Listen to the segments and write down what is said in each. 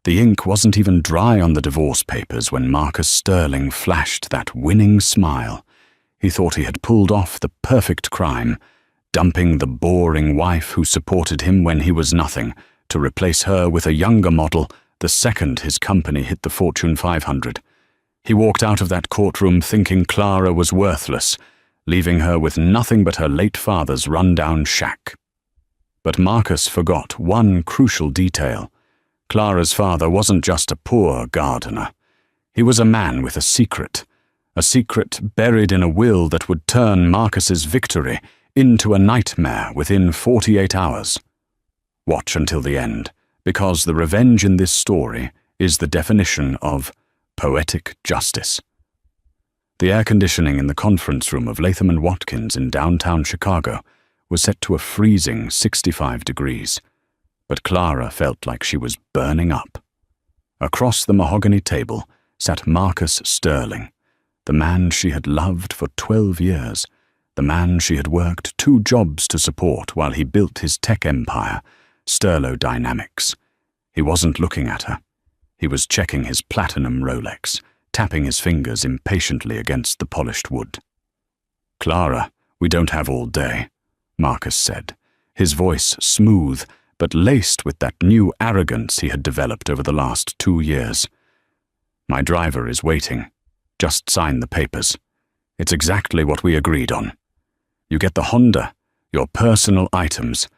The ink wasn't even dry on the divorce papers when Marcus Sterling flashed that winning smile. He thought he had pulled off the perfect crime, dumping the boring wife who supported him when he was nothing, to replace her with a younger model the second his company hit the Fortune 500. He walked out of that courtroom thinking Clara was worthless, leaving her with nothing but her late father's run-down shack. But Marcus forgot one crucial detail. Clara's father wasn't just a poor gardener. He was a man with a secret buried in a will that would turn Marcus's victory into a nightmare within 48 hours. Watch until the end, because the revenge in this story is the definition of poetic justice. The air conditioning in the conference room of Latham & Watkins in downtown Chicago was set to a freezing 65 degrees, but Clara felt like she was burning up. Across the mahogany table sat Marcus Sterling, the man she had loved for 12 years, the man she had worked 2 jobs to support while he built his tech empire, Sterlo Dynamics. He wasn't looking at her. He was checking his platinum Rolex, tapping his fingers impatiently against the polished wood. "Clara, we don't have all day," Marcus said, his voice smooth but laced with that new arrogance he had developed over the last 2 years. "My driver is waiting. Just sign the papers. It's exactly what we agreed on. You get the Honda, your personal items,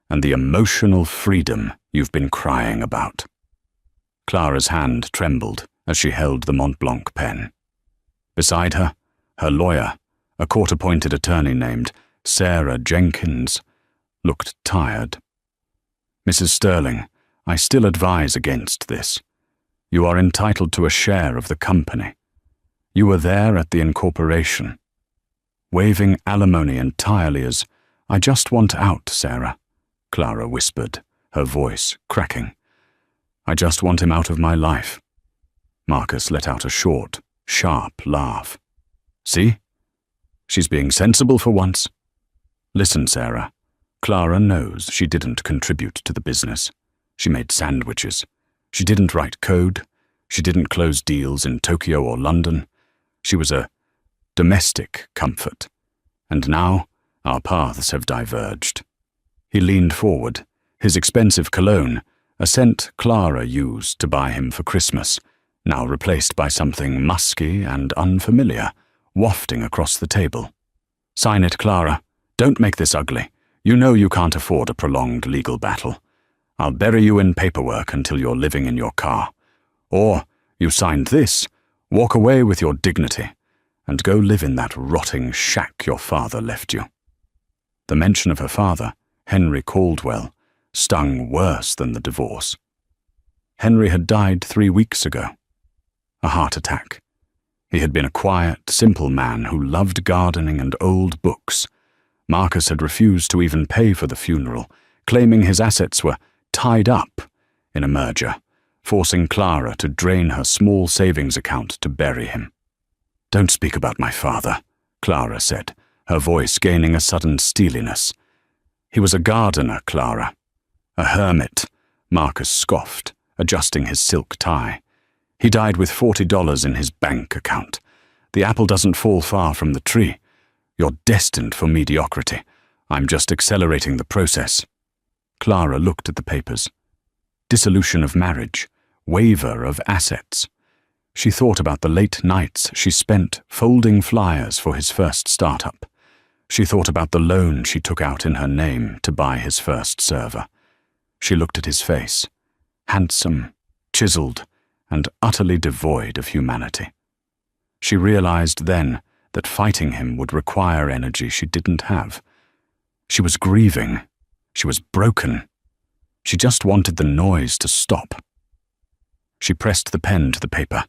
and the emotional freedom you've been crying about." Clara's hand trembled as she held the Mont Blanc pen. Beside her, her lawyer, a court-appointed attorney named Sarah Jenkins, looked tired. "Mrs. Sterling, I still advise against this. You are entitled to a share of the company. You were there at the incorporation." Waving alimony entirely as, "I just want out, Sarah," Clara whispered, her voice cracking. "I just want him out of my life." Marcus let out a short, sharp laugh. "See? She's being sensible for once. Listen, Sarah, Clara knows she didn't contribute to the business. She made sandwiches. She didn't write code. She didn't close deals in Tokyo or London. She was a domestic comfort. And now our paths have diverged." He leaned forward, his expensive cologne, a scent Clara used to buy him for Christmas, now replaced by something musky and unfamiliar, wafting across the table. "Sign it, Clara. Don't make this ugly. You know you can't afford a prolonged legal battle. I'll bury you in paperwork until you're living in your car. Or, you signed this, walk away with your dignity, and go live in that rotting shack your father left you." The mention of her father, Henry Caldwell, stung worse than the divorce. Henry had died 3 weeks ago. A heart attack. He had been a quiet, simple man who loved gardening and old books. Marcus had refused to even pay for the funeral, claiming his assets were tied up in a merger, forcing Clara to drain her small savings account to bury him. "Don't speak about my father," Clara said, her voice gaining a sudden steeliness. "He was a gardener, Clara." "A hermit," Marcus scoffed, adjusting his silk tie. "He died with $40 in his bank account. The apple doesn't fall far from the tree. You're destined for mediocrity. I'm just accelerating the process." Clara looked at the papers. Dissolution of marriage, waiver of assets. She thought about the late nights she spent folding flyers for his first startup. She thought about the loan she took out in her name to buy his first server. She looked at his face, handsome, chiseled, and utterly devoid of humanity. She realized then that fighting him would require energy she didn't have. She was grieving. She was broken. She just wanted the noise to stop. She pressed the pen to the paper.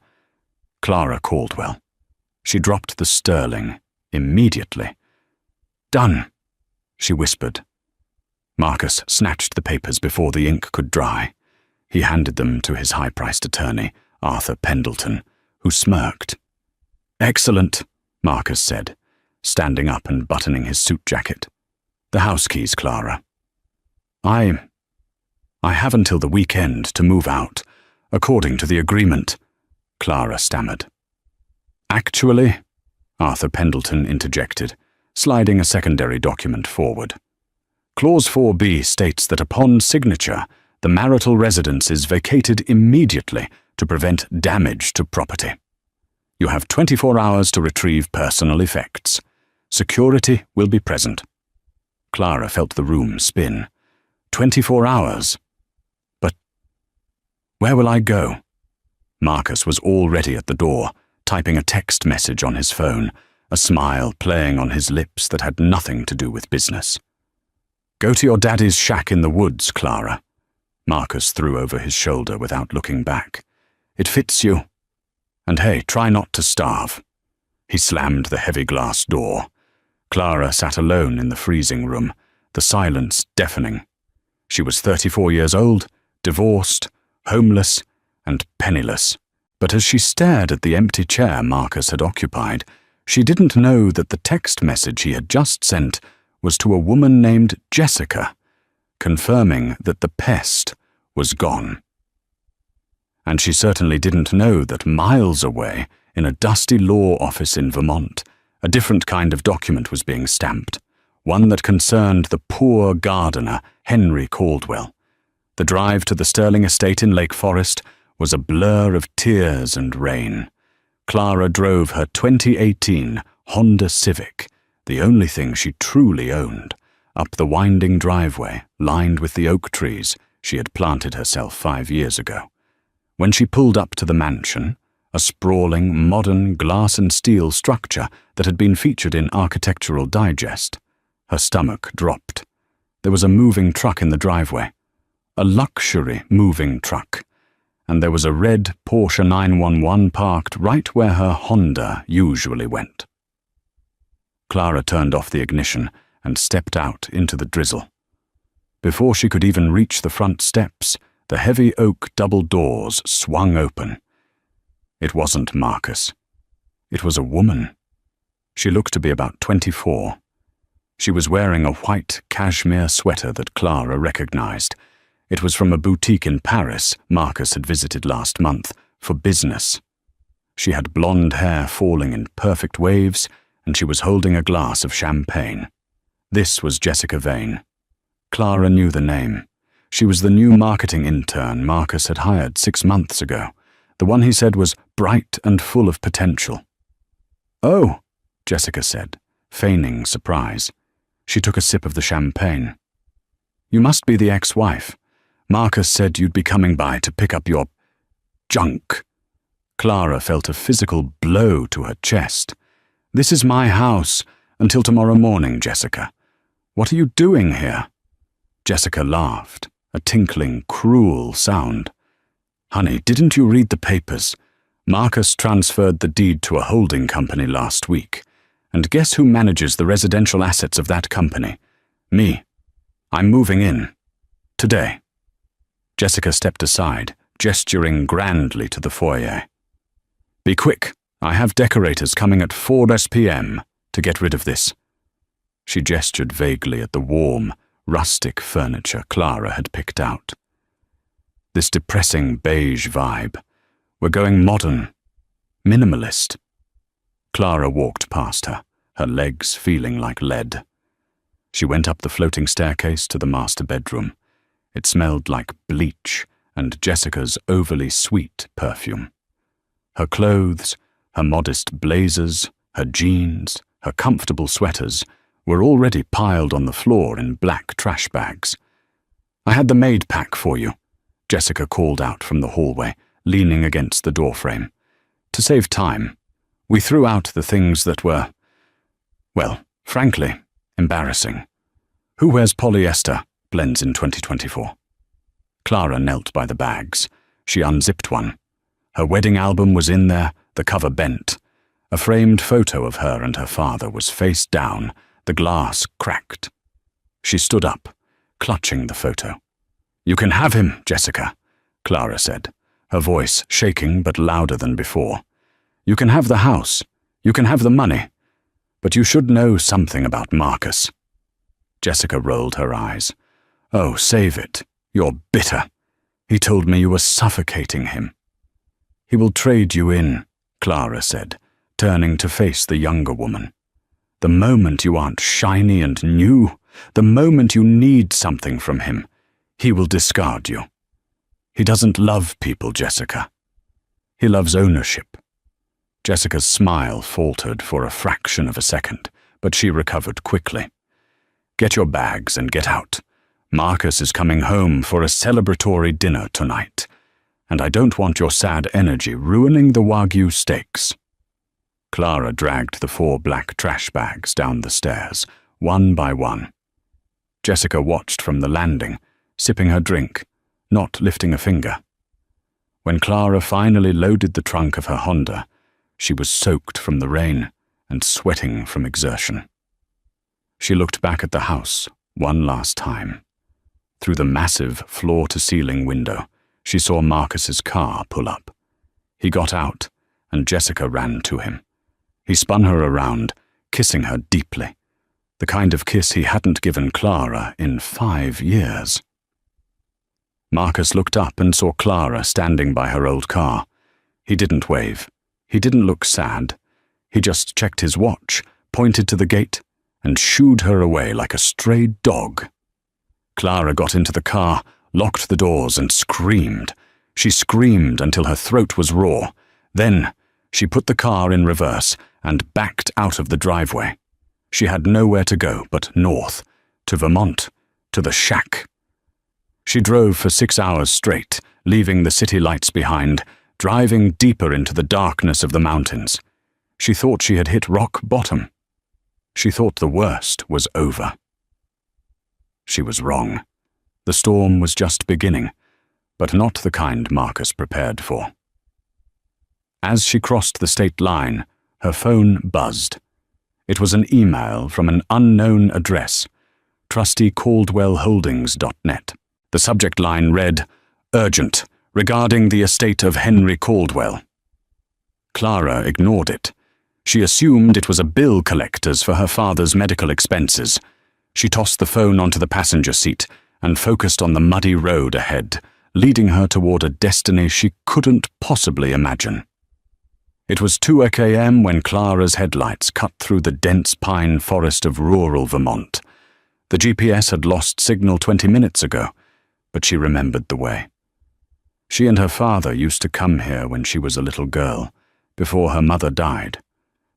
Clara Caldwell. She dropped the Sterling immediately. "Done," she whispered. Marcus snatched the papers before the ink could dry. He handed them to his high-priced attorney, Arthur Pendleton, who smirked. "Excellent," Marcus said, standing up and buttoning his suit jacket. "The house keys, Clara." I have until the weekend to move out. according to the agreement," Clara stammered. "Actually," Arthur Pendleton interjected, sliding a secondary document forward. "Clause 4B states that upon signature, the marital residence is vacated immediately to prevent damage to property. You have 24 hours to retrieve personal effects. Security will be present." Clara felt the room spin. 24 hours? But where will I go? Marcus was already at the door, typing a text message on his phone, a smile playing on his lips that had nothing to do with business. "Go to your daddy's shack in the woods, Clara." Marcus threw over his shoulder without looking back. "It fits you. And hey, try not to starve." He slammed the heavy glass door. Clara sat alone in the freezing room, the silence deafening. She was 34 years old, divorced, homeless, and penniless. But as she stared at the empty chair Marcus had occupied, she didn't know that the text message he had just sent was to a woman named Jessica, confirming that the pest was gone. And she certainly didn't know that miles away, in a dusty law office in Vermont, a different kind of document was being stamped, one that concerned the poor gardener, Henry Caldwell. The drive to the Sterling estate in Lake Forest was a blur of tears and rain. Clara drove her 2018 Honda Civic, the only thing she truly owned, up the winding driveway lined with the oak trees she had planted herself 5 years ago. When she pulled up to the mansion, a sprawling, modern glass and steel structure that had been featured in Architectural Digest, her stomach dropped. There was a moving truck in the driveway, a luxury moving truck, and there was a red Porsche 911 parked right where her Honda usually went. Clara turned off the ignition and stepped out into the drizzle. Before she could even reach the front steps, the heavy oak double doors swung open. It wasn't Marcus. It was a woman. She looked to be about 24. She was wearing a white cashmere sweater that Clara recognized. It was from a boutique in Paris Marcus had visited last month for business. She had blonde hair falling in perfect waves, and she was holding a glass of champagne. This was Jessica Vane. Clara knew the name. She was the new marketing intern Marcus had hired 6 months ago, the one he said was bright and full of potential. "Oh," Jessica said, feigning surprise. She took a sip of the champagne. "You must be the ex-wife. Marcus said you'd be coming by to pick up your junk." Clara felt a physical blow to her chest. "This is my house until tomorrow morning, Jessica. What are you doing here?" Jessica laughed, a tinkling, cruel sound. "Honey, didn't you read the papers? Marcus transferred the deed to a holding company last week. And guess who manages the residential assets of that company? Me. I'm moving in. Today." Jessica stepped aside, gesturing grandly to the foyer. "Be quick. I have decorators coming at 4 p.m. to get rid of this." She gestured vaguely at the warm, rustic furniture Clara had picked out. This depressing beige vibe. We're going modern, minimalist. Clara walked past her, her legs feeling like lead. She went up the floating staircase to the master bedroom. It smelled like bleach and Jessica's overly sweet perfume. Her clothes, her modest blazers, her jeans, her comfortable sweaters were already piled on the floor in black trash bags. "I had the maid pack for you," Jessica called out from the hallway, leaning against the doorframe. "To save time, we threw out the things that were, well, frankly, embarrassing. Who wears polyester blends in 2024? Clara knelt by the bags. She unzipped one. Her wedding album was in there, the cover bent. A framed photo of her and her father was face down, the glass cracked. She stood up, clutching the photo. "You can have him, Jessica," Clara said, her voice shaking but louder than before. "You can have the house. You can have the money. But you should know something about Marcus." Jessica rolled her eyes. "Oh, save it. You're bitter." He told me you were suffocating him. He will trade you in, Clara said, turning to face the younger woman. The moment you aren't shiny and new, the moment you need something from him, he will discard you. He doesn't love people, Jessica. He loves ownership. Jessica's smile faltered for a fraction of a second, but she recovered quickly. Get your bags and get out. Marcus is coming home for a celebratory dinner tonight, and I don't want your sad energy ruining the Wagyu steaks. Clara dragged the 4 black trash bags down the stairs, one by one. Jessica watched from the landing, sipping her drink, not lifting a finger. When Clara finally loaded the trunk of her Honda, she was soaked from the rain and sweating from exertion. She looked back at the house one last time. Through the massive floor-to-ceiling window, she saw Marcus's car pull up. He got out, and Jessica ran to him. He spun her around, kissing her deeply, the kind of kiss he hadn't given Clara in 5 years. Marcus looked up and saw Clara standing by her old car. He didn't wave. He didn't look sad. He just checked his watch, pointed to the gate, and shooed her away like a stray dog. Clara got into the car, locked the doors, and screamed. She screamed until her throat was raw. Then she put the car in reverse and backed out of the driveway. She had nowhere to go but north, to Vermont, to the shack. She drove for 6 hours straight, leaving the city lights behind, driving deeper into the darkness of the mountains. She thought she had hit rock bottom. She thought the worst was over. She was wrong. The storm was just beginning, but not the kind Marcus prepared for. As she crossed the state line, her phone buzzed. It was an email from an unknown address, trustycaldwellholdings.net. The subject line read, "Urgent, regarding the estate of Henry Caldwell." Clara ignored it. She assumed it was a bill collector's for her father's medical expenses. She tossed the phone onto the passenger seat and focused on the muddy road ahead, leading her toward a destiny she couldn't possibly imagine. It was 2 a.m. when Clara's headlights cut through the dense pine forest of rural Vermont. The GPS had lost signal 20 minutes ago, but she remembered the way. She and her father used to come here when she was a little girl, before her mother died,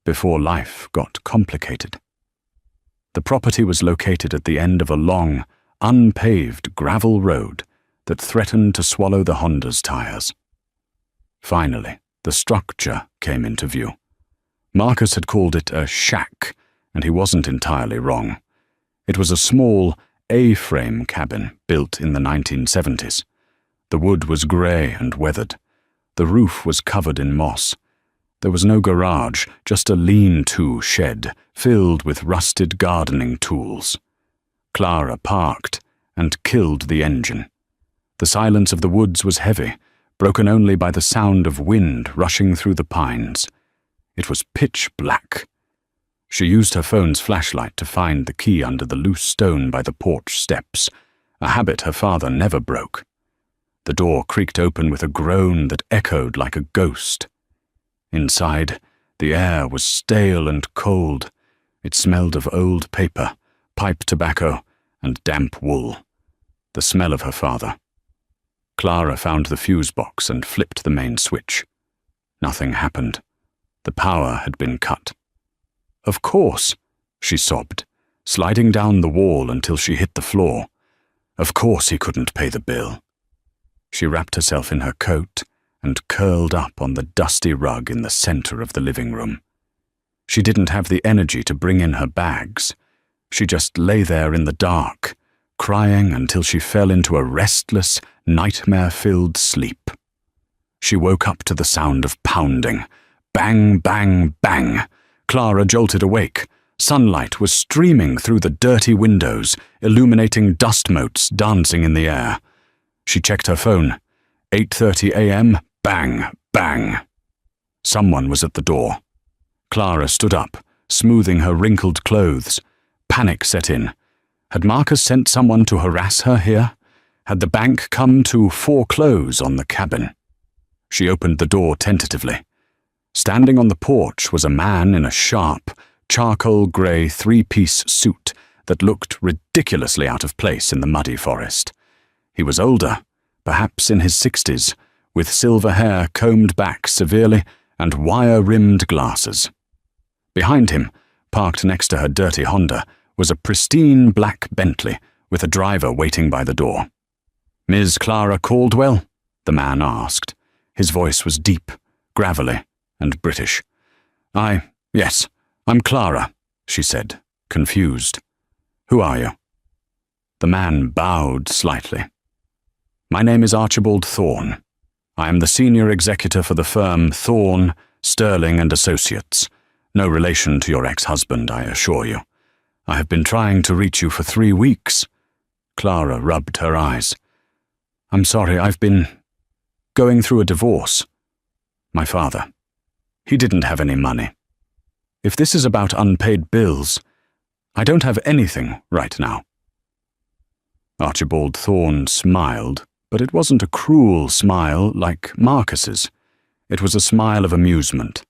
before life got complicated. The property was located at the end of a long, unpaved gravel road that threatened to swallow the Honda's tires. Finally, the structure came into view. Marcus had called it a shack, and he wasn't entirely wrong. It was a small, A-frame cabin built in the 1970s. The wood was grey and weathered. The roof was covered in moss. There was no garage, just a lean-to shed filled with rusted gardening tools. Clara parked and killed the engine. The silence of the woods was heavy, broken only by the sound of wind rushing through the pines. It was pitch black. She used her phone's flashlight to find the key under the loose stone by the porch steps, a habit her father never broke. The door creaked open with a groan that echoed like a ghost. Inside, the air was stale and cold. It smelled of old paper, pipe tobacco, and damp wool. The smell of her father. Clara found the fuse box and flipped the main switch. Nothing happened. The power had been cut. "Of course," she sobbed, sliding down the wall until she hit the floor. Of course he couldn't pay the bill. She wrapped herself in her coat and curled up on the dusty rug in the center of the living room. She didn't have the energy to bring in her bags. She just lay there in the dark, crying until she fell into a restless, nightmare-filled sleep. She woke up to the sound of pounding. Bang, bang, bang. Clara jolted awake. Sunlight was streaming through the dirty windows, illuminating dust motes dancing in the air. She checked her phone. 8:30 a.m., bang, bang. Someone was at the door. Clara stood up, smoothing her wrinkled clothes. Panic set in. Had Marcus sent someone to harass her here? Had the bank come to foreclose on the cabin? She opened the door tentatively. Standing on the porch was a man in a sharp, charcoal-grey three-piece suit that looked ridiculously out of place in the muddy forest. He was older, perhaps in his 60s, with silver hair combed back severely and wire-rimmed glasses. Behind him, parked next to her dirty Honda, was a pristine black Bentley with a driver waiting by the door. "Ms. Clara Caldwell?" the man asked. His voice was deep, gravelly, and British. Yes, I'm Clara," she said, confused. "Who are you?" The man bowed slightly. "My name is Archibald Thorne. I am the senior executor for the firm Thorne, Sterling and Associates. No relation to your ex-husband, I assure you. I have been trying to reach you for 3 weeks." Clara rubbed her eyes. "I'm sorry, I've been going through a divorce. My father. He didn't have any money. If this is about unpaid bills, I don't have anything right now." Archibald Thorne smiled, but it wasn't a cruel smile like Marcus's. It was a smile of amusement,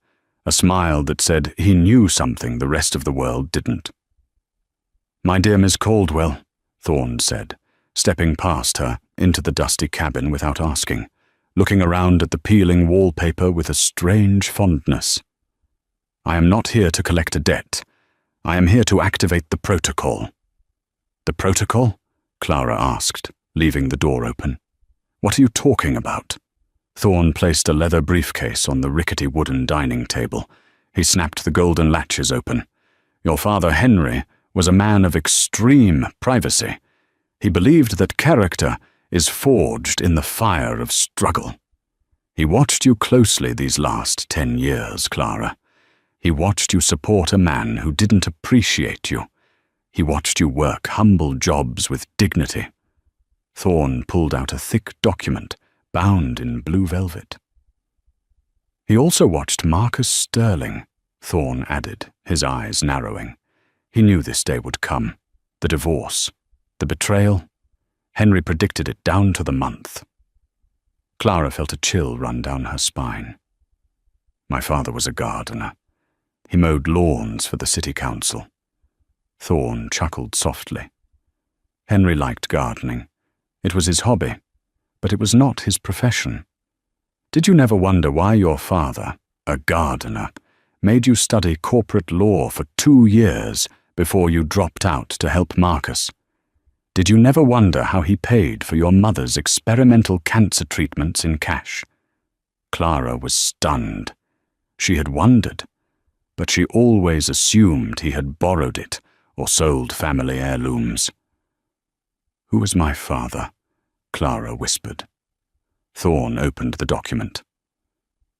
a smile that said he knew something the rest of the world didn't. "My dear Miss Caldwell," Thorne said, stepping past her into the dusty cabin without asking, looking around at the peeling wallpaper with a strange fondness. "I am not here to collect a debt. I am here to activate the protocol." "The protocol?" Clara asked, leaving the door open. "What are you talking about?" Thorne placed a leather briefcase on the rickety wooden dining table. He snapped the golden latches open. "Your father, Henry, was a man of extreme privacy. He believed that character is forged in the fire of struggle. He watched you closely these last 10 years, Clara. He watched you support a man who didn't appreciate you. He watched you work humble jobs with dignity." Thorne pulled out a thick document bound in blue velvet. "He also watched Marcus Sterling," Thorne added, his eyes narrowing. He knew this day would come. The divorce, the betrayal. Henry predicted it down to the month. Clara felt a chill run down her spine. "My father was a gardener. He mowed lawns for the city council." Thorne chuckled softly. Henry liked gardening. It was his hobby, but it was not his profession. Did you never wonder why your father, a gardener, made you study corporate law for 2 years before you dropped out to help Marcus? Did you never wonder how he paid for your mother's experimental cancer treatments in cash? Clara was stunned. She had wondered, but she always assumed he had borrowed it or sold family heirlooms. "Who was my father?" Clara whispered. Thorne opened the document.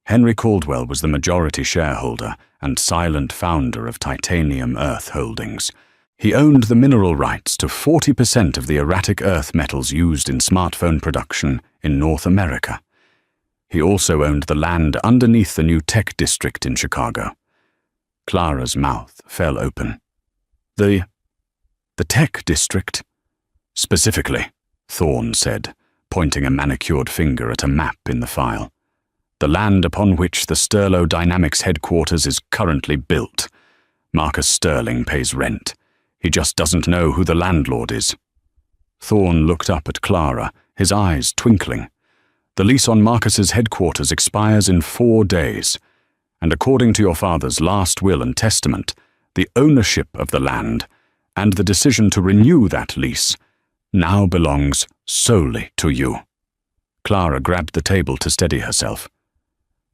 Henry Caldwell was the majority shareholder and silent founder of Titanium Earth Holdings. He owned the mineral rights to 40% of the erratic earth metals used in smartphone production in North America. He also owned the land underneath the new tech district in Chicago. Clara's mouth fell open. The tech district? "Specifically," Thorne said, pointing a manicured finger at a map in the file. "The land upon which the Sterlo Dynamics headquarters is currently built. Marcus Sterling pays rent. He just doesn't know who the landlord is." Thorne looked up at Clara, his eyes twinkling. "The lease on Marcus's headquarters expires in 4 days, and according to your father's last will and testament, the ownership of the land and the decision to renew that lease now belongs solely to you." Clara grabbed the table to steady herself.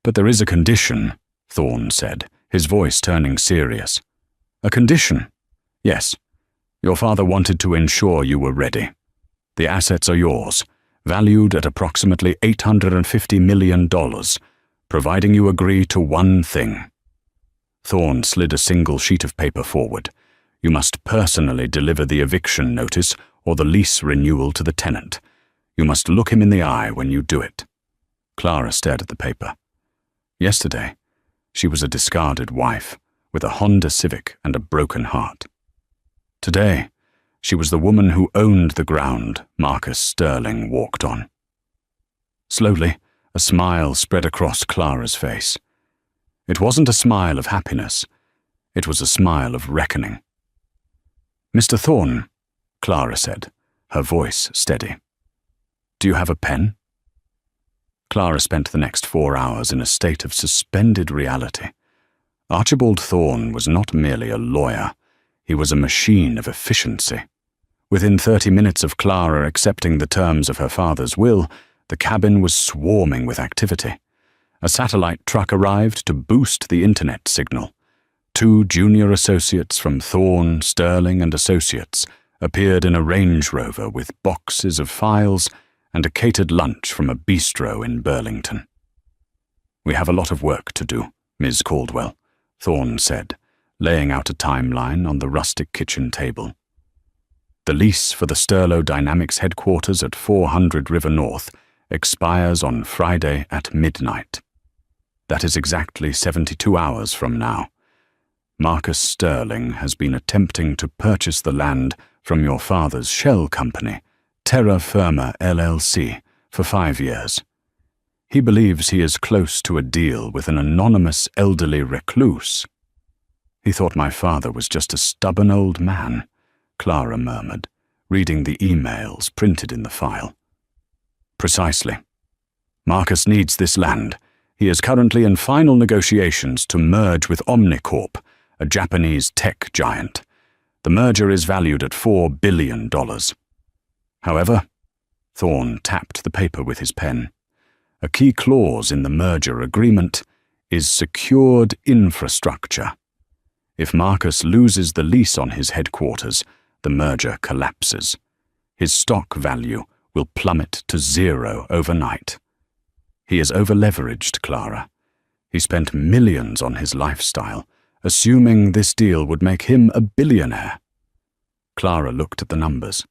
"But there is a condition," Thorne said, his voice turning serious. "A condition? Yes. Your father wanted to ensure you were ready. The assets are yours, valued at approximately $850 million, providing you agree to one thing." Thorne slid a single sheet of paper forward. "You must personally deliver the eviction notice or the lease renewal to the tenant. You must look him in the eye when you do it." Clara stared at the paper. Yesterday, she was a discarded wife with a Honda Civic and a broken heart. Today, She was the woman who owned the ground Marcus Sterling walked on. Slowly, a smile spread across Clara's face. It wasn't a smile of happiness. It was a smile of reckoning. "Mr. Thorne," Clara said, her voice steady. "Do you have a pen?" Clara spent the next 4 hours in a state of suspended reality. Archibald Thorne was not merely a lawyer. He was a machine of efficiency. Within 30 minutes of Clara accepting the terms of her father's will, the cabin was swarming with activity. A satellite truck arrived to boost the internet signal. 2 junior associates from Thorne, Sterling and Associates appeared in a Range Rover with boxes of files and a catered lunch from a bistro in Burlington. "We have a lot of work to do, Ms. Caldwell," Thorne said, laying out a timeline on the rustic kitchen table. "The lease for the Sterlo Dynamics headquarters at 400 River North expires on Friday at midnight. That is exactly 72 hours from now. Marcus Sterling has been attempting to purchase the land from your father's shell company, Terra Firma LLC, for 5 years. He believes he is close to a deal with an anonymous elderly recluse." "He thought my father was just a stubborn old man," Clara murmured, reading the emails printed in the file. "Precisely. Marcus needs this land. He is currently in final negotiations to merge with Omnicorp, a Japanese tech giant. The merger is valued at $4 billion. However," Thorne tapped the paper with his pen, "a key clause in the merger agreement is secured infrastructure. If Marcus loses the lease on his headquarters, the merger collapses. His stock value will plummet to 0 overnight. He is over-leveraged, Clara. He spent millions on his lifestyle, assuming this deal would make him a billionaire." Clara looked at the numbers.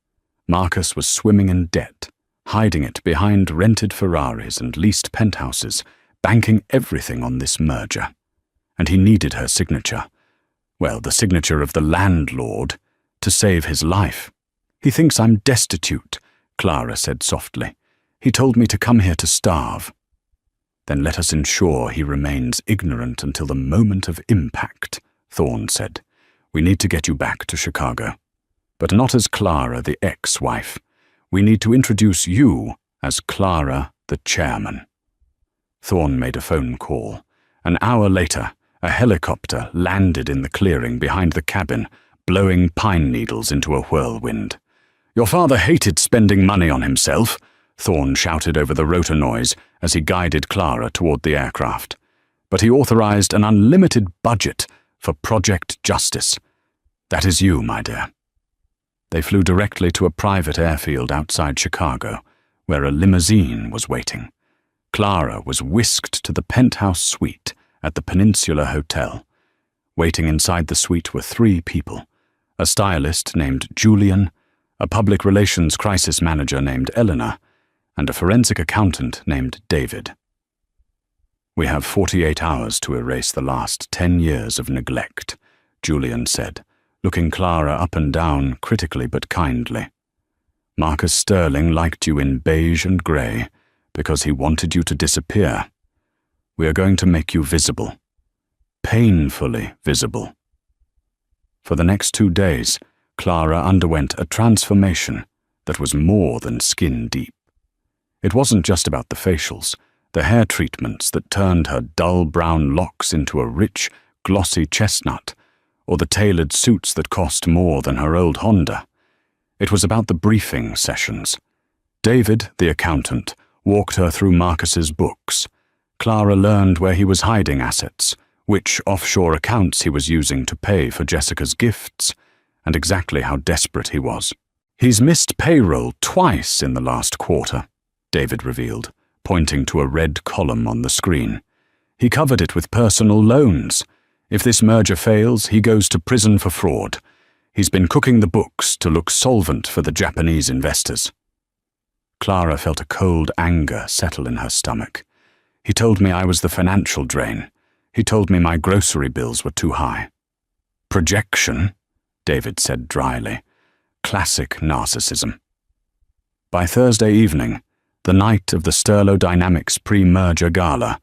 Marcus was swimming in debt, hiding it behind rented Ferraris and leased penthouses, banking everything on this merger. And he needed her signature. Well, the signature of the landlord, to save his life. "He thinks I'm destitute," Clara said softly. "He told me to come here to starve." "Then let us ensure he remains ignorant until the moment of impact," Thorne said. "We need to get you back to Chicago. But not as Clara, the ex-wife. We need to introduce you as Clara, the chairman." Thorne made a phone call. An hour later, a helicopter landed in the clearing behind the cabin, blowing pine needles into a whirlwind. "Your father hated spending money on himself," Thorne shouted over the rotor noise as he guided Clara toward the aircraft. "But he authorized an unlimited budget for Project Justice. That is you, my dear." They flew directly to a private airfield outside Chicago, where a limousine was waiting. Clara was whisked to the penthouse suite at the Peninsula Hotel. Waiting inside the suite were 3 people: a stylist named Julian, a public relations crisis manager named Eleanor, and a forensic accountant named David. "We have 48 hours to erase the last 10 years of neglect," Julian said, looking Clara up and down critically but kindly. "Marcus Sterling liked you in beige and grey because he wanted you to disappear. We are going to make you visible. Painfully visible." For the next 2 days, Clara underwent a transformation that was more than skin deep. It wasn't just about the facials, the hair treatments that turned her dull brown locks into a rich, glossy chestnut, or the tailored suits that cost more than her old Honda. It was about the briefing sessions. David, the accountant, walked her through Marcus's books. Clara learned where he was hiding assets, which offshore accounts he was using to pay for Jessica's gifts, and exactly how desperate he was. "He's missed payroll twice in the last quarter," David revealed, pointing to a red column on the screen. "He covered it with personal loans. If this merger fails, he goes to prison for fraud. He's been cooking the books to look solvent for the Japanese investors." Clara felt a cold anger settle in her stomach. "He told me I was the financial drain. He told me my grocery bills were too high." "Projection," David said dryly. classic narcissism. By Thursday evening, the night of the Sterlo Dynamics pre-merger gala,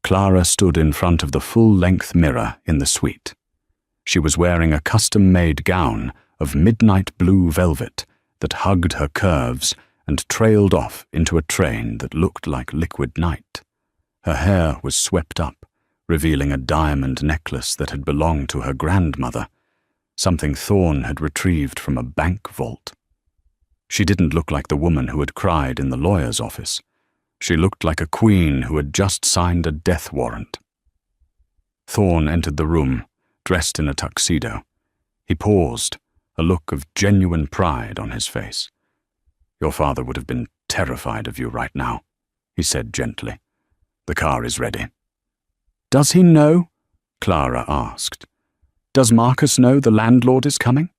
Clara stood in front of the full-length mirror in the suite. She was wearing a custom-made gown of midnight blue velvet that hugged her curves and trailed off into a train that looked like liquid night. Her hair was swept up, revealing a diamond necklace that had belonged to her grandmother, something Thorne had retrieved from a bank vault. She didn't look like the woman who had cried in the lawyer's office. She looked like a queen who had just signed a death warrant. Thorne entered the room, dressed in a tuxedo. He paused, a look of genuine pride on his face. "Your father would have been terrified of you right now," he said gently. "The car is ready." "Does he know?" Clara asked. "Does Marcus know the landlord is coming?"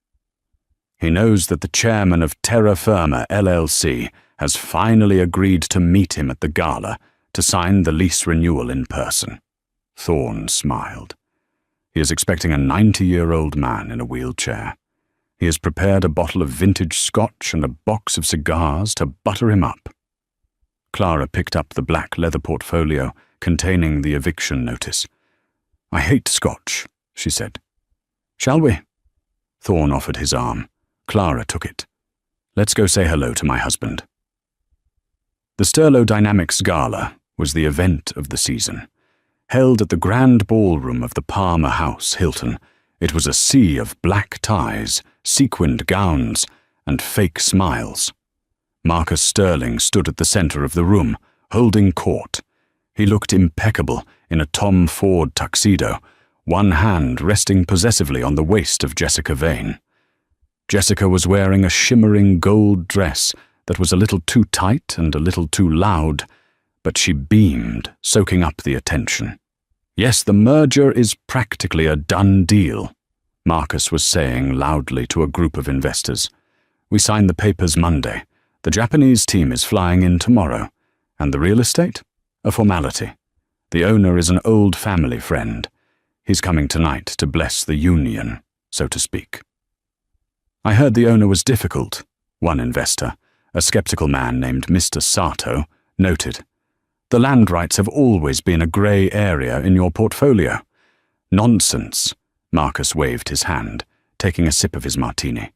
"He knows that the chairman of Terra Firma LLC has finally agreed to meet him at the gala to sign the lease renewal in person." Thorne smiled. "He is expecting a 90-year-old man in a wheelchair. He has prepared a bottle of vintage scotch and a box of cigars to butter him up." Clara picked up the black leather portfolio containing the eviction notice. "I hate scotch," she said. "Shall we?" Thorne offered his arm. Clara took it. "Let's go say hello to my husband." The Sterlo Dynamics Gala was the event of the season. Held at the grand ballroom of the Palmer House, Hilton, it was a sea of black ties, sequined gowns, and fake smiles. Marcus Sterling stood at the center of the room, holding court. He looked impeccable in a Tom Ford tuxedo, one hand resting possessively on the waist of Jessica Vane. Jessica was wearing a shimmering gold dress that was a little too tight and a little too loud, but she beamed, soaking up the attention. "Yes, the merger is practically a done deal," Marcus was saying loudly to a group of investors. "We signed the papers Monday. The Japanese team is flying in tomorrow. And the real estate? A formality. The owner is an old family friend. He's coming tonight to bless the union, so to speak." "I heard the owner was difficult," one investor, a skeptical man named Mr. Sato, noted. "The land rights have always been a grey area in your portfolio." "Nonsense," Marcus waved his hand, taking a sip of his martini.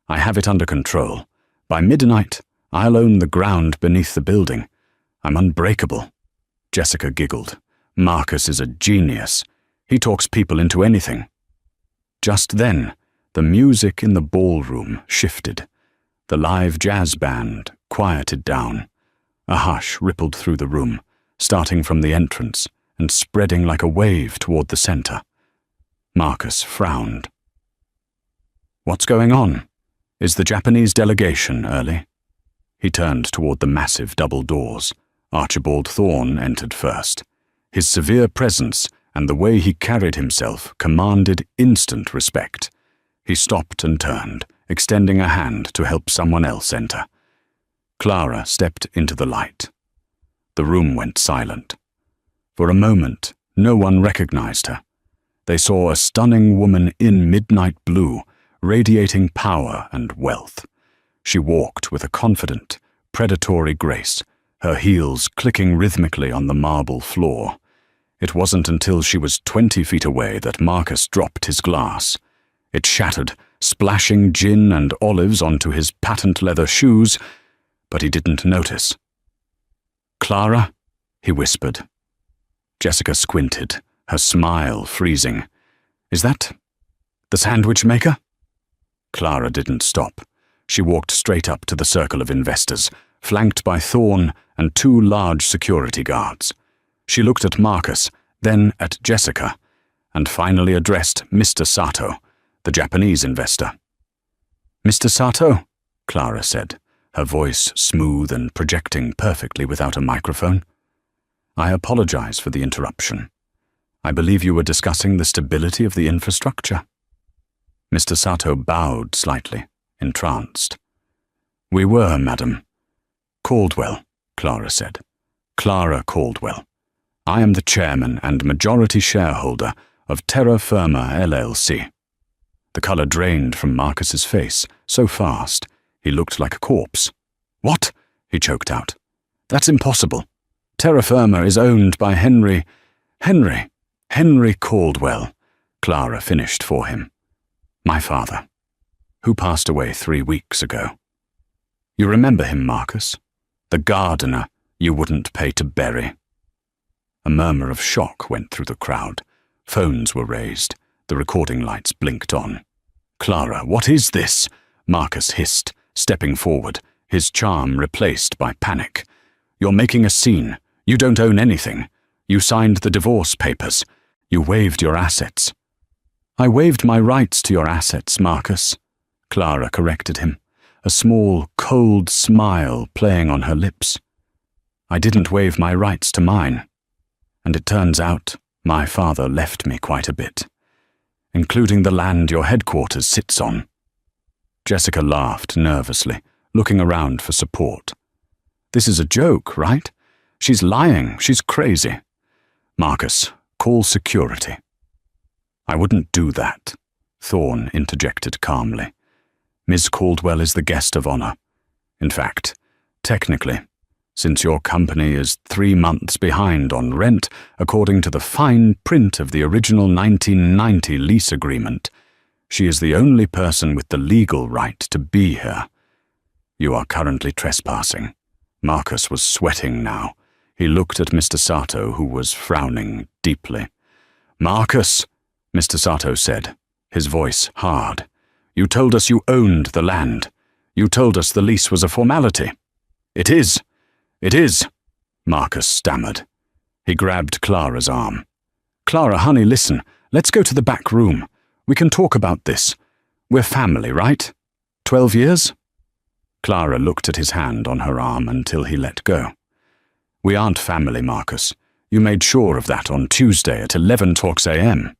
"I have it under control. By midnight, I'll own the ground beneath the building. I'm unbreakable." Jessica giggled. "Marcus is a genius. He talks people into anything." Just then, the music in the ballroom shifted. The live jazz band quieted down. A hush rippled through the room, starting from the entrance and spreading like a wave toward the center. Marcus frowned. "What's going on? Is the Japanese delegation early?" He turned toward the massive double doors. Archibald Thorne entered first. His severe presence and the way he carried himself commanded instant respect. He stopped and turned, extending a hand to help someone else enter. Clara stepped into the light. The room went silent. For a moment, no one recognized her. They saw a stunning woman in midnight blue, radiating power and wealth. She walked with a confident, predatory grace, her heels clicking rhythmically on the marble floor. It wasn't until she was 20 feet away that Marcus dropped his glass. It shattered, splashing gin and olives onto his patent leather shoes, but he didn't notice. "Clara?" he whispered. Jessica squinted, her smile freezing. "Is that the sandwich maker?" Clara didn't stop. She walked straight up to the circle of investors, flanked by Thorne and two large security guards. She looked at Marcus, then at Jessica, and finally addressed Mr. Sato, the Japanese investor. "Mr. Sato," Clara said, her voice smooth and projecting perfectly without a microphone. "I apologize for the interruption. I believe you were discussing the stability of the infrastructure." Mr. Sato bowed slightly, entranced. "We were, madam." "Caldwell," Clara said. "Clara Caldwell. I am the chairman and majority shareholder of Terra Firma LLC." The color drained from Marcus's face, so fast he looked like a corpse. "What?" he choked out. "That's impossible. Terra Firma is owned by Henry Caldwell," Clara finished for him. "My father, who passed away 3 weeks ago. You remember him, Marcus? The gardener you wouldn't pay to bury." A murmur of shock went through the crowd. Phones were raised. The recording lights blinked on. "Clara, what is this?" Marcus hissed, stepping forward, his charm replaced by panic. "You're making a scene. You don't own anything. You signed the divorce papers. You waived your assets." "I waived my rights to your assets, Marcus," Clara corrected him, a small, cold smile playing on her lips. "I didn't waive my rights to mine. And it turns out my father left me quite a bit, including the land your headquarters sits on." Jessica laughed nervously, looking around for support. "This is a joke, right? She's lying. She's crazy. Marcus, call security." "I wouldn't do that," Thorne interjected calmly. "Ms. Caldwell is the guest of honor. In fact, technically, since your company is 3 months behind on rent, according to the fine print of the original 1990 lease agreement, she is the only person with the legal right to be here. You are currently trespassing." Marcus was sweating now. He looked at Mr. Sato, who was frowning deeply. "Marcus," Mr. Sato said, his voice hard, "you told us you owned the land. You told us the lease was a formality." "It is. It is," Marcus stammered. He grabbed Clara's arm. "Clara, honey, listen. Let's go to the back room. We can talk about this. We're family, right? 12 years? Clara looked at his hand on her arm until he let go. "We aren't family, Marcus. You made sure of that on Tuesday at 11:00 a.m.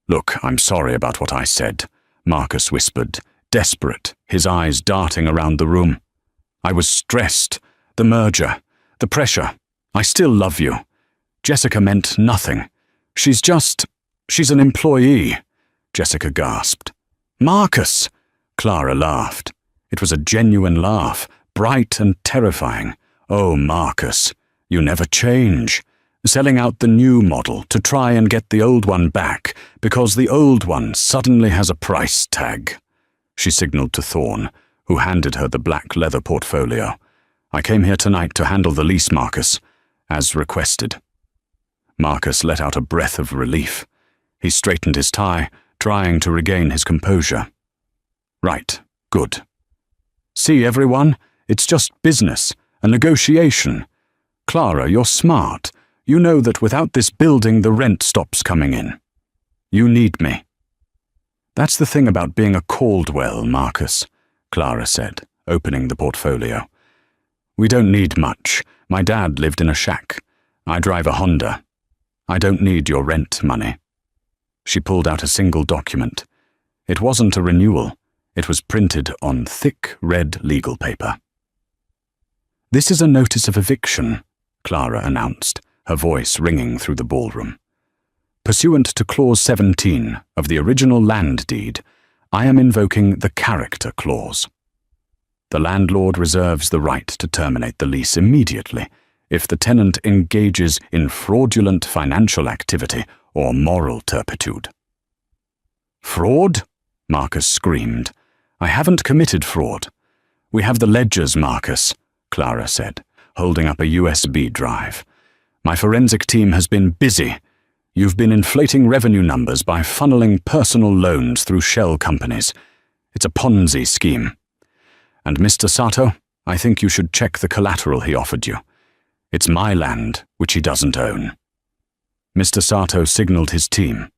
"Look, I'm sorry about what I said," Marcus whispered, desperate, his eyes darting around the room. "I was stressed. The merger, the pressure. I still love you. Jessica meant nothing. She's an employee," Jessica gasped. "Marcus!" Clara laughed. It was a genuine laugh, bright and terrifying. "Oh, Marcus, you never change. Selling out the new model to try and get the old one back because the old one suddenly has a price tag." She signaled to Thorne, who handed her the black leather portfolio. "I came here tonight to handle the lease, Marcus, as requested." Marcus let out a breath of relief. He straightened his tie, trying to regain his composure. "Right, good. See, everyone, it's just business, a negotiation. Clara, you're smart. You know that without this building, the rent stops coming in. You need me." "That's the thing about being a Caldwell, Marcus," Clara said, opening the portfolio. "We don't need much. My dad lived in a shack. I drive a Honda. I don't need your rent money." She pulled out a single document. It wasn't a renewal. It was printed on thick red legal paper. "This is a notice of eviction," Clara announced, her voice ringing through the ballroom. "Pursuant to Clause 17 of the original land deed, I am invoking the character clause. The landlord reserves the right to terminate the lease immediately if the tenant engages in fraudulent financial activity or moral turpitude." "Fraud?" Marcus screamed. "I haven't committed fraud. We have the ledgers, Marcus," Clara said, holding up a USB drive. "My forensic team has been busy. You've been inflating revenue numbers by funneling personal loans through shell companies. It's a Ponzi scheme. And Mr. Sato, I think you should check the collateral he offered you. It's my land, which he doesn't own." Mr. Sato signaled his team.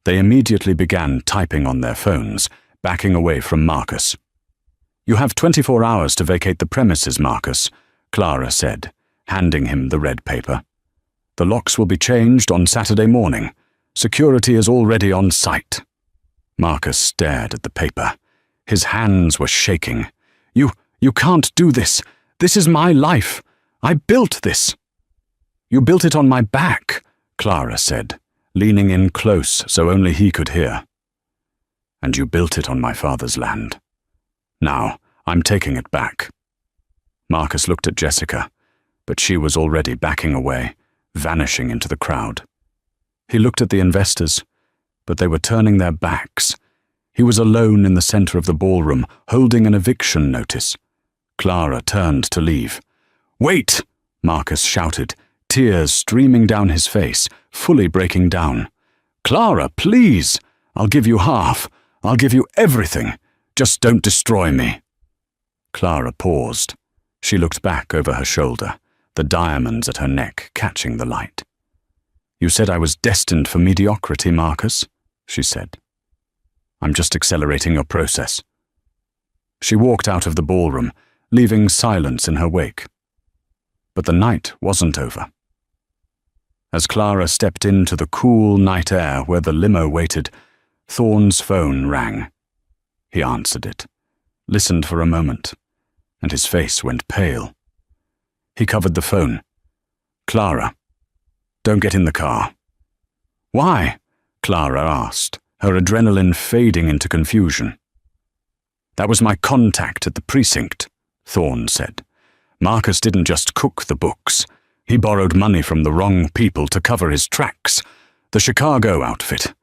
They immediately began typing on their phones, backing away from Marcus. "You have 24 hours to vacate the premises, Marcus," Clara said, handing him the red paper. "The locks will be changed on Saturday morning. Security is already on site." Marcus stared at the paper. His hands were shaking. You can't do this. This is my life. I built this." "You built it on my back," Clara said, leaning in close so only he could hear. "And you built it on my father's land. Now, I'm taking it back." Marcus looked at Jessica, but she was already backing away, vanishing into the crowd. He looked at the investors, but they were turning their backs. He was alone in the center of the ballroom, holding an eviction notice. Clara turned to leave. "Wait!" Marcus shouted, tears streaming down his face, fully breaking down. "Clara, please! I'll give you half. I'll give you everything. Just don't destroy me." Clara paused. She looked back over her shoulder, the diamonds at her neck catching the light. "You said I was destined for mediocrity, Marcus," she said. "I'm just accelerating your process." She walked out of the ballroom, leaving silence in her wake. But the night wasn't over. As Clara stepped into the cool night air where the limo waited, Thorne's phone rang. He answered it, listened for a moment, and his face went pale. He covered the phone. "Clara, don't get in the car." "Why?" Clara asked, her adrenaline fading into confusion. "That was my contact at the precinct," Thorne said. "Marcus didn't just cook the books. He borrowed money from the wrong people to cover his tracks, the Chicago outfit.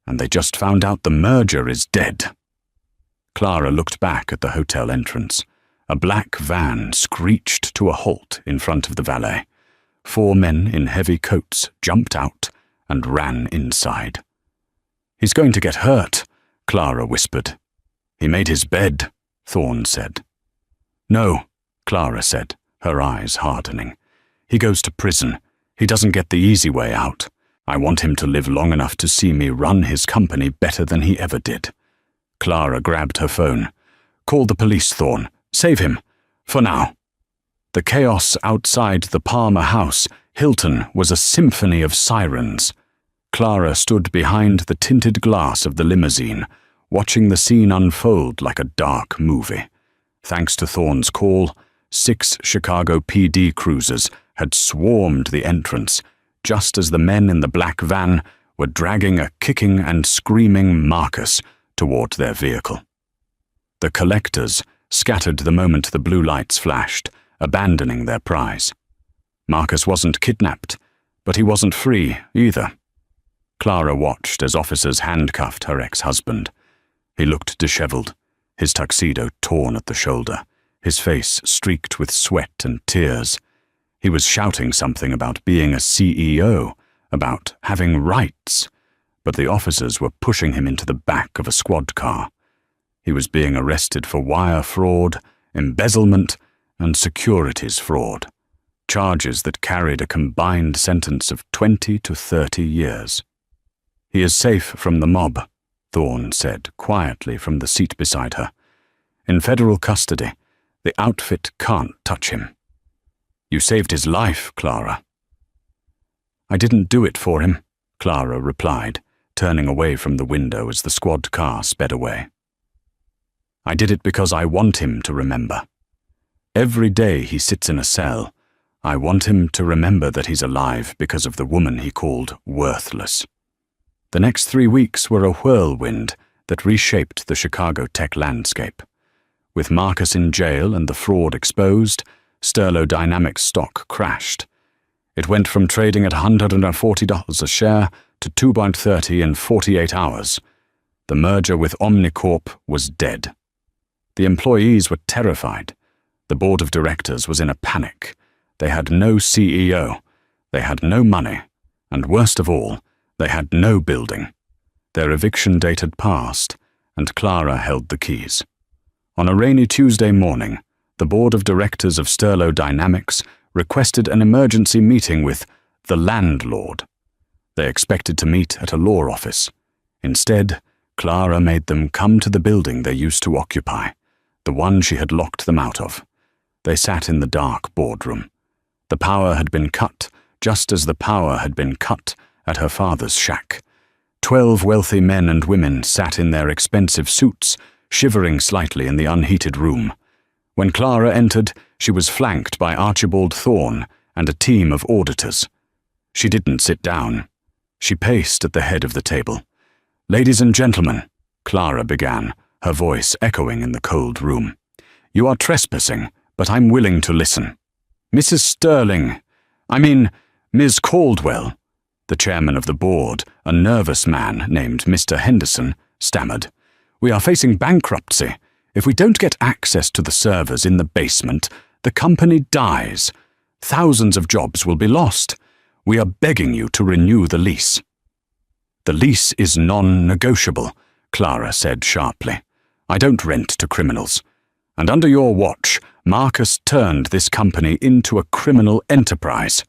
And they just found out the merger is dead." Clara looked back at the hotel entrance. A black van screeched to a halt in front of the valet. 4 men in heavy coats jumped out and ran inside. "He's going to get hurt," Clara whispered. "He made his bed," Thorne said. "No," Clara said, her eyes hardening. "He goes to prison. He doesn't get the easy way out. I want him to live long enough to see me run his company better than he ever did." Clara grabbed her phone. "Call the police, Thorne. Save him. For now." The chaos outside the Palmer house, Hilton, was a symphony of sirens. Clara stood behind the tinted glass of the limousine, watching the scene unfold like a dark movie. Thanks to Thorne's call, 6 Chicago PD cruisers had swarmed the entrance, just as the men in the black van were dragging a kicking and screaming Marcus toward their vehicle. The collectors scattered the moment the blue lights flashed, abandoning their prize. Marcus wasn't kidnapped, but he wasn't free either. Clara watched as officers handcuffed her ex-husband. He looked disheveled, his tuxedo torn at the shoulder, his face streaked with sweat and tears. He was shouting something about being a CEO, about having rights, but the officers were pushing him into the back of a squad car. He was being arrested for wire fraud, embezzlement, and securities fraud, charges that carried a combined sentence of 20 to 30 years. "He is safe from the mob," Thorne said quietly from the seat beside her. "In federal custody, the outfit can't touch him." "You saved his life, Clara." "I didn't do it for him," Clara replied, turning away from the window as the squad car sped away. "I did it because I want him to remember. Every day he sits in a cell, I want him to remember that he's alive because of the woman he called worthless." The next 3 weeks were a whirlwind that reshaped the Chicago tech landscape. With Marcus in jail and the fraud exposed, Sterlo Dynamics stock crashed. It went from trading at $140 a share to $2.30 in 48 hours. The merger with Omnicorp was dead. The employees were terrified. The board of directors was in a panic. They had no CEO. They had no money. And worst of all, they had no building. Their eviction date had passed, and Clara held the keys. On a rainy Tuesday morning, the board of directors of Sterlo Dynamics requested an emergency meeting with the landlord. They expected to meet at a law office. Instead, Clara made them come to the building they used to occupy, the one she had locked them out of. They sat in the dark boardroom. The power had been cut, just as the power had been cut at her father's shack. 12 wealthy men and women sat in their expensive suits, shivering slightly in the unheated room. When Clara entered, she was flanked by Archibald Thorne and a team of auditors. She didn't sit down. She paced at the head of the table. "Ladies and gentlemen," Clara began, her voice echoing in the cold room. "You are trespassing, but I'm willing to listen. Mrs. Sterling, Ms. Caldwell," the chairman of the board, a nervous man named Mr. Henderson, stammered. "We are facing bankruptcy. If we don't get access to the servers in the basement, the company dies. Thousands of jobs will be lost. We are begging you to renew the lease." "The lease is non-negotiable," Clara said sharply. "I don't rent to criminals. And under your watch, Marcus turned this company into a criminal enterprise."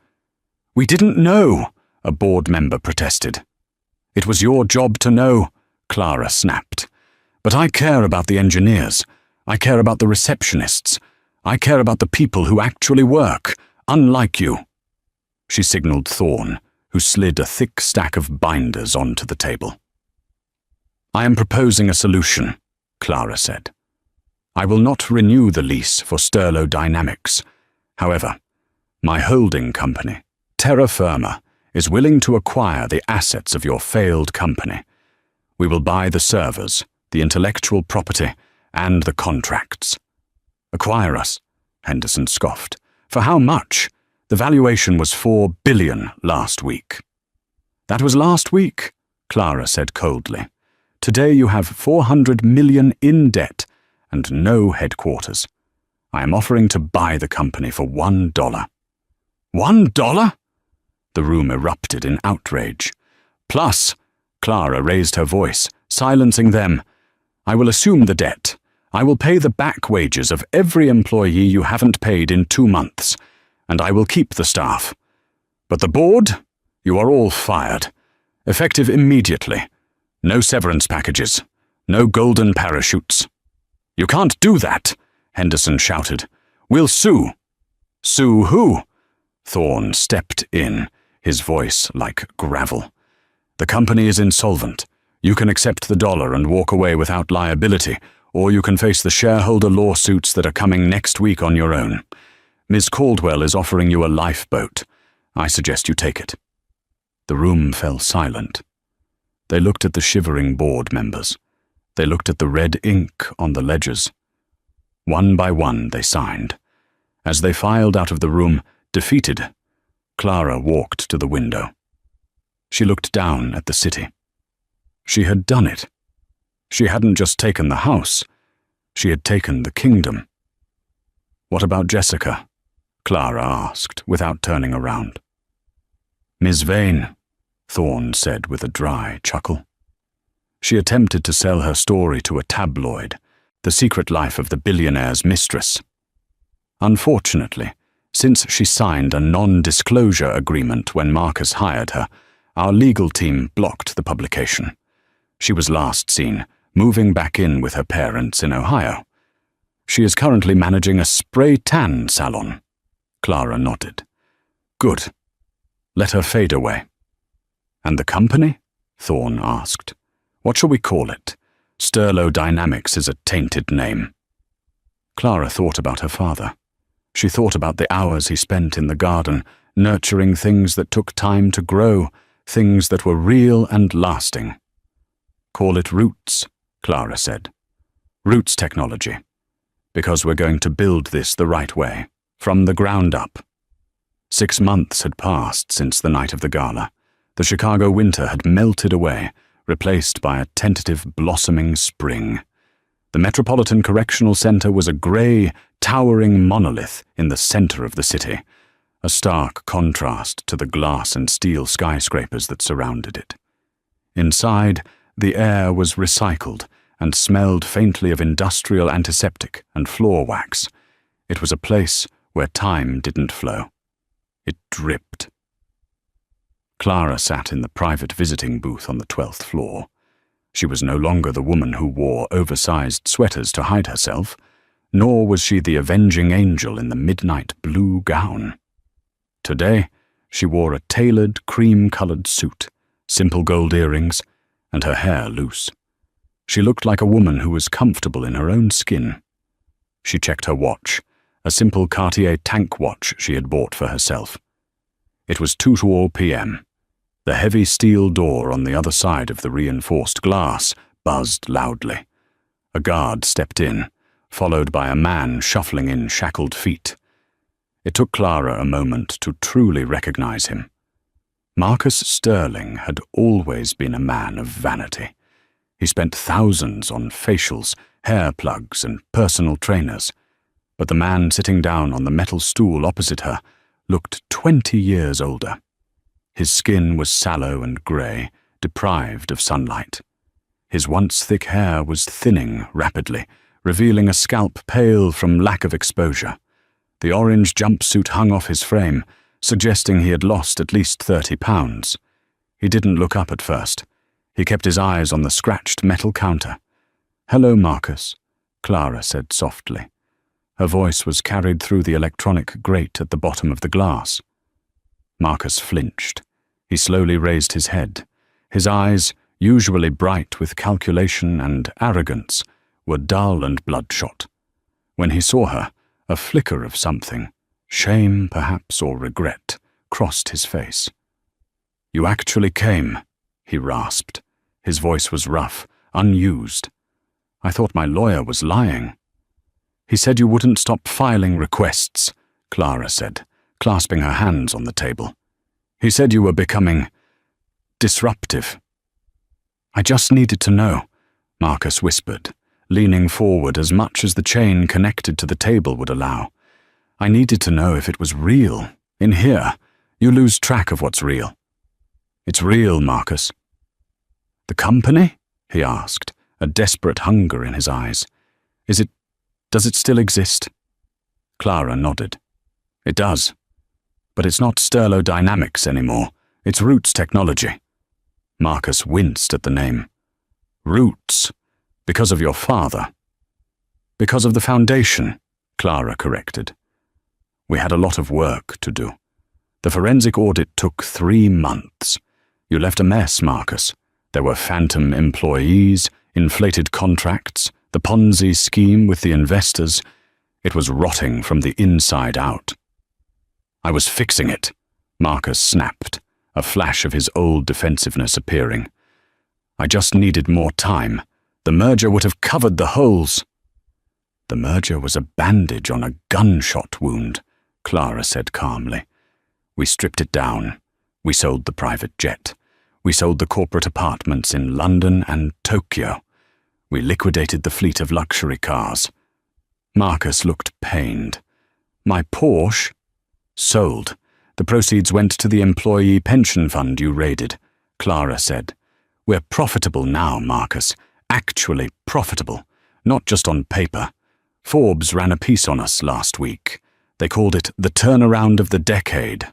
"We didn't know," a board member protested. "It was your job to know," Clara snapped. "But I care about the engineers. I care about the receptionists. I care about the people who actually work, unlike you." She signaled Thorne, who slid a thick stack of binders onto the table. "I am proposing a solution," Clara said. "I will not renew the lease for Sterlo Dynamics. However, my holding company, Terra Firma, is willing to acquire the assets of your failed company. We will buy the servers, the intellectual property, and the contracts." "Acquire us?" Henderson scoffed. "For how much? The valuation was $4 billion last week." "That was last week," Clara said coldly. "Today you have $400 million in debt and no headquarters. I am offering to buy the company for $1. $1? The room erupted in outrage. "Plus," Clara raised her voice, silencing them, "I will assume the debt. I will pay the back wages of every employee you haven't paid in 2 months, and I will keep the staff. But the board? You are all fired. Effective immediately. No severance packages. No golden parachutes." "You can't do that," Henderson shouted. "We'll sue." "Sue who?" Thorne stepped in, his voice like gravel. "The company is insolvent. You can accept the $1 and walk away without liability, or you can face the shareholder lawsuits that are coming next week on your own. Ms. Caldwell is offering you a lifeboat. I suggest you take it." The room fell silent. They looked at the shivering board members. They looked at the red ink on the ledgers. One by one they signed. As they filed out of the room, defeated, Clara walked to the window. She looked down at the city. She had done it. She hadn't just taken the house. She had taken the kingdom. "What about Jessica?" Clara asked, without turning around. "Miss Vane," Thorne said with a dry chuckle. She attempted to sell her story to a tabloid, The Secret Life of the Billionaire's Mistress. Unfortunately, since she signed a non-disclosure agreement when Marcus hired her, our legal team blocked the publication. She was last seen moving back in with her parents in Ohio. She is currently managing a spray tan salon. Clara nodded. "Good. Let her fade away." "And the company?" Thorne asked. "What shall we call it? Sterlo Dynamics is a tainted name." Clara thought about her father. She thought about the hours he spent in the garden, nurturing things that took time to grow, things that were real and lasting. "Call it Roots," Clara said. "Roots technology. Because we're going to build this the right way, from the ground up." 6 months had passed since the night of the gala. The Chicago winter had melted away, replaced by a tentative blossoming spring. The Metropolitan Correctional Center was a gray, towering monolith in the center of the city, a stark contrast to the glass and steel skyscrapers that surrounded it. Inside, the air was recycled and smelled faintly of industrial antiseptic and floor wax. It was a place where time didn't flow. It dripped. Clara sat in the private visiting booth on the 12th floor. She was no longer the woman who wore oversized sweaters to hide herself, nor was she the avenging angel in the midnight blue gown. Today, she wore a tailored cream-colored suit, simple gold earrings, and her hair loose. She looked like a woman who was comfortable in her own skin. She checked her watch, a simple Cartier tank watch she had bought for herself. It was 2:00 p.m. The heavy steel door on the other side of the reinforced glass buzzed loudly. A guard stepped in, followed by a man shuffling in shackled feet. It took Clara a moment to truly recognize him. Marcus Sterling had always been a man of vanity. He spent thousands on facials, hair plugs, and personal trainers, but the man sitting down on the metal stool opposite her looked 20 years older. His skin was sallow and grey, deprived of sunlight. His once thick hair was thinning rapidly, revealing a scalp pale from lack of exposure. The orange jumpsuit hung off his frame, suggesting he had lost at least 30 pounds. He didn't look up at first. He kept his eyes on the scratched metal counter. "Hello, Marcus," Clara said softly. Her voice was carried through the electronic grate at the bottom of the glass. Marcus flinched. He slowly raised his head. His eyes, usually bright with calculation and arrogance, were dull and bloodshot. When he saw her, a flicker of something, shame perhaps or regret, crossed his face. "You actually came," he rasped. His voice was rough, unused. "I thought my lawyer was lying." "He said you wouldn't stop filing requests," Clara said, clasping her hands on the table. "He said you were becoming disruptive." "I just needed to know," Marcus whispered, leaning forward as much as the chain connected to the table would allow. "I needed to know if it was real. In here, you lose track of what's real." "It's real, Marcus." "The company?" he asked, a desperate hunger in his eyes. Does it still exist?" Clara nodded. "It does. But it's not Sterlo Dynamics anymore. It's Roots Technology." Marcus winced at the name. "Roots? Because of your father?" "Because of the foundation," Clara corrected. "We had a lot of work to do. The forensic audit took 3 months. You left a mess, Marcus. There were phantom employees, inflated contracts, the Ponzi scheme with the investors. It was rotting from the inside out." "I was fixing it," Marcus snapped, a flash of his old defensiveness appearing. "I just needed more time. The merger would have covered the holes." "The merger was a bandage on a gunshot wound," Clara said calmly. "We stripped it down. We sold the private jet. We sold the corporate apartments in London and Tokyo. We liquidated the fleet of luxury cars." Marcus looked pained. "My Porsche?" "Sold. The proceeds went to the employee pension fund you raided," Clara said. "We're profitable now, Marcus. Actually profitable. Not just on paper. Forbes ran a piece on us last week. They called it the turnaround of the decade."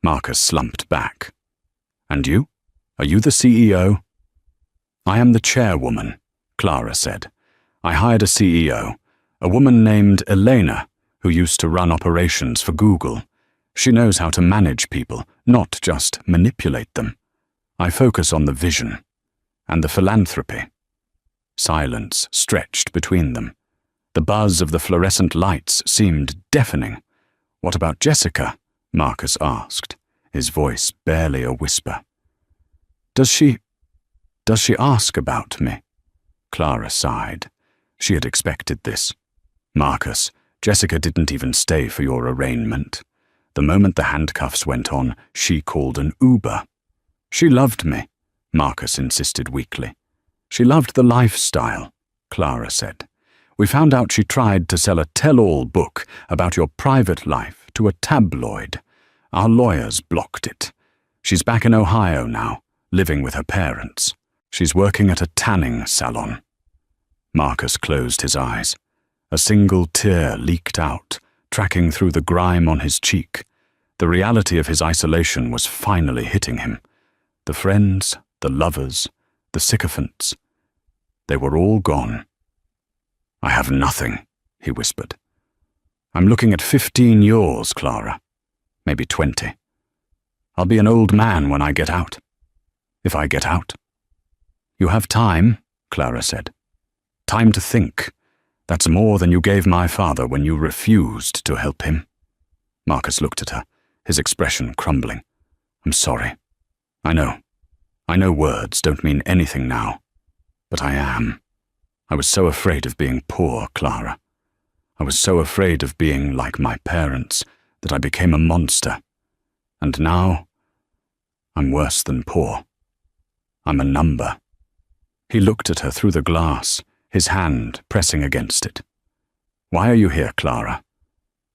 Marcus slumped back. "And you? Are you the CEO?" "I am the chairwoman," Clara said. "I hired a CEO, a woman named Elena, who used to run operations for Google. She knows how to manage people, not just manipulate them. I focus on the vision and the philanthropy." Silence stretched between them. The buzz of the fluorescent lights seemed deafening. "What about Jessica?" Marcus asked, his voice barely a whisper. Does she ask about me?" Clara sighed. She had expected this. "Marcus, Jessica didn't even stay for your arraignment. The moment the handcuffs went on, she called an Uber." "She loved me," Marcus insisted weakly. "She loved the lifestyle," Clara said. "We found out she tried to sell a tell-all book about your private life to a tabloid. Our lawyers blocked it. She's back in Ohio now, living with her parents. She's working at a tanning salon." Marcus closed his eyes. A single tear leaked out, tracking through the grime on his cheek. The reality of his isolation was finally hitting him. The friends, the lovers, the sycophants. They were all gone. "I have nothing," he whispered. "I'm looking at 15 years, Clara. Maybe 20. I'll be an old man when I get out. If I get out." "You have time," Clara said. "Time to think. That's more than you gave my father when you refused to help him." Marcus looked at her, his expression crumbling. "I'm sorry. I know words don't mean anything now. But I am. I was so afraid of being poor, Clara. I was so afraid of being like my parents that I became a monster. And now, I'm worse than poor. I'm a number." He looked at her through the glass, his hand pressing against it. "Why are you here, Clara?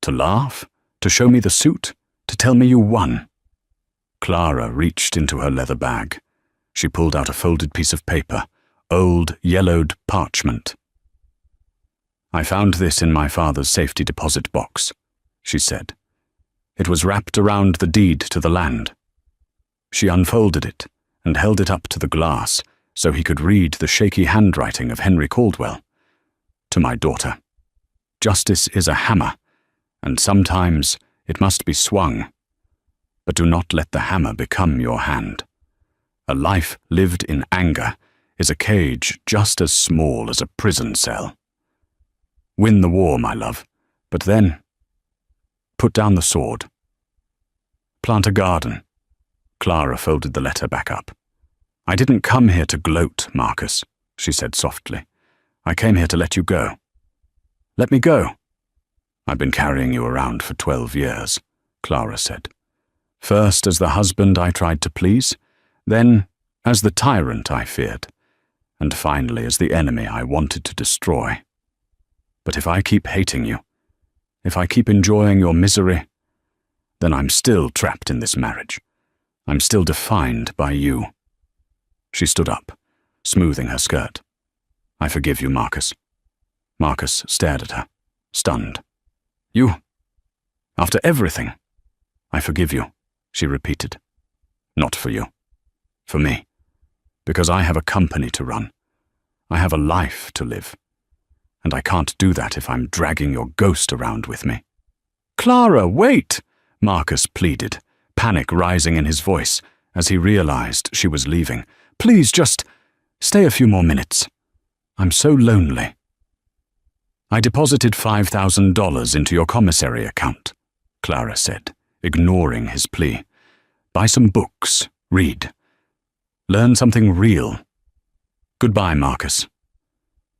To laugh? To show me the suit? To tell me you won?" Clara reached into her leather bag. She pulled out a folded piece of paper, old, yellowed parchment. "I found this in my father's safety deposit box," she said. "It was wrapped around the deed to the land." She unfolded it and held it up to the glass so he could read the shaky handwriting of Henry Caldwell. "To my daughter. Justice is a hammer, and sometimes it must be swung. But do not let the hammer become your hand. A life lived in anger is a cage just as small as a prison cell. Win the war, my love, but then put down the sword. Plant a garden." Clara folded the letter back up. "I didn't come here to gloat, Marcus," she said softly. "I came here to let you go." "Let me go." "I've been carrying you around for 12 years, Clara said. "First as the husband I tried to please, then as the tyrant I feared, and finally as the enemy I wanted to destroy. But if I keep hating you, if I keep enjoying your misery, then I'm still trapped in this marriage. I'm still defined by you." She stood up, smoothing her skirt. "I forgive you, Marcus." Marcus stared at her, stunned. "You? After everything?" "I forgive you," she repeated. "Not for you. For me. Because I have a company to run. I have a life to live. And I can't do that if I'm dragging your ghost around with me." "Clara, wait!" Marcus pleaded, panic rising in his voice as he realized she was leaving. "Please just stay a few more minutes. I'm so lonely." "I deposited $5,000 into your commissary account," Clara said, ignoring his plea. "Buy some books, read. Learn something real. Goodbye, Marcus."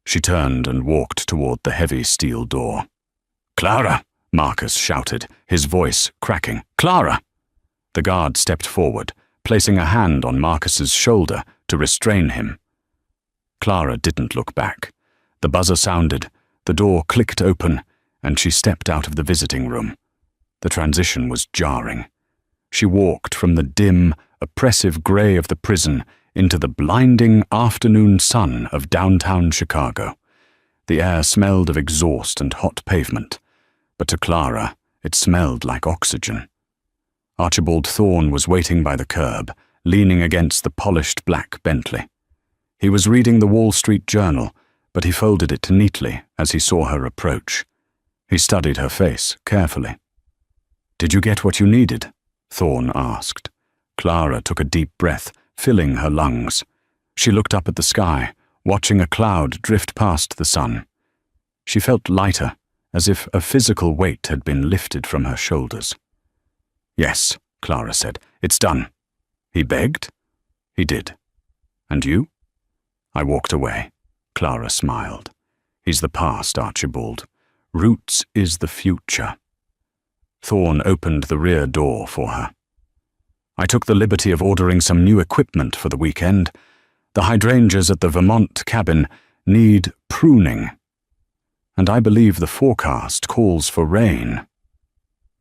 She turned and walked toward the heavy steel door. "Clara!" Marcus shouted, his voice cracking. "Clara!" The guard stepped forward, placing a hand on Marcus's shoulder to restrain him. Clara didn't look back. The buzzer sounded, the door clicked open, and she stepped out of the visiting room. The transition was jarring. She walked from the dim, oppressive gray of the prison into the blinding afternoon sun of downtown Chicago. The air smelled of exhaust and hot pavement, but to Clara it smelled like oxygen. Archibald Thorne was waiting by the curb, leaning against the polished black Bentley. He was reading the Wall Street Journal, but he folded it neatly as he saw her approach. He studied her face carefully. "Did you get what you needed?" Thorne asked. Clara took a deep breath, filling her lungs. She looked up at the sky, watching a cloud drift past the sun. She felt lighter, as if a physical weight had been lifted from her shoulders. "Yes," Clara said. "It's done." "He begged?" "He did." "And you?" "I walked away." Clara smiled. "He's the past, Archibald. Roots is the future." Thorne opened the rear door for her. "I took the liberty of ordering some new equipment for the weekend. The hydrangeas at the Vermont cabin need pruning. And I believe the forecast calls for rain."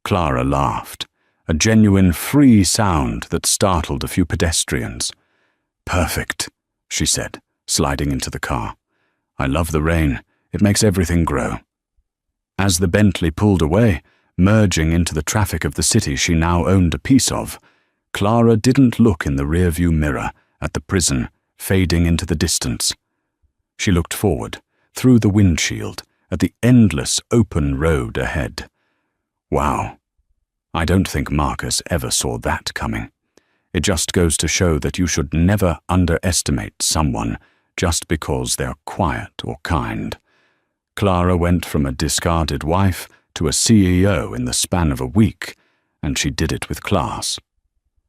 Clara laughed, a genuine free sound that startled a few pedestrians. "Perfect," she said, sliding into the car. "I love the rain. It makes everything grow." As the Bentley pulled away, merging into the traffic of the city she now owned a piece of, Clara didn't look in the rearview mirror at the prison fading into the distance. She looked forward, through the windshield, at the endless open road ahead. Wow. I don't think Marcus ever saw that coming. It just goes to show that you should never underestimate someone just because they're quiet or kind. Clara went from a discarded wife to a CEO in the span of a week, and she did it with class.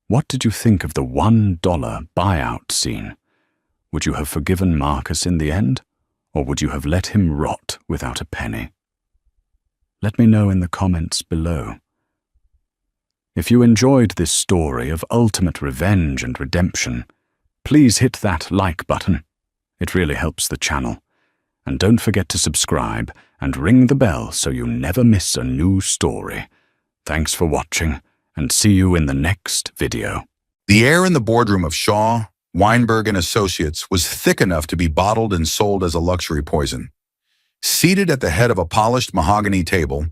What did you think of the $1 buyout scene? Would you have forgiven Marcus in the end, or would you have let him rot without a penny? Let me know in the comments below. If you enjoyed this story of ultimate revenge and redemption, please hit that like button. It really helps the channel. And don't forget to subscribe and ring the bell so you never miss a new story. Thanks for watching, and see you in the next video. The air in the boardroom of Shaw, Weinberg and Associates was thick enough to be bottled and sold as a luxury poison. Seated at the head of a polished mahogany table,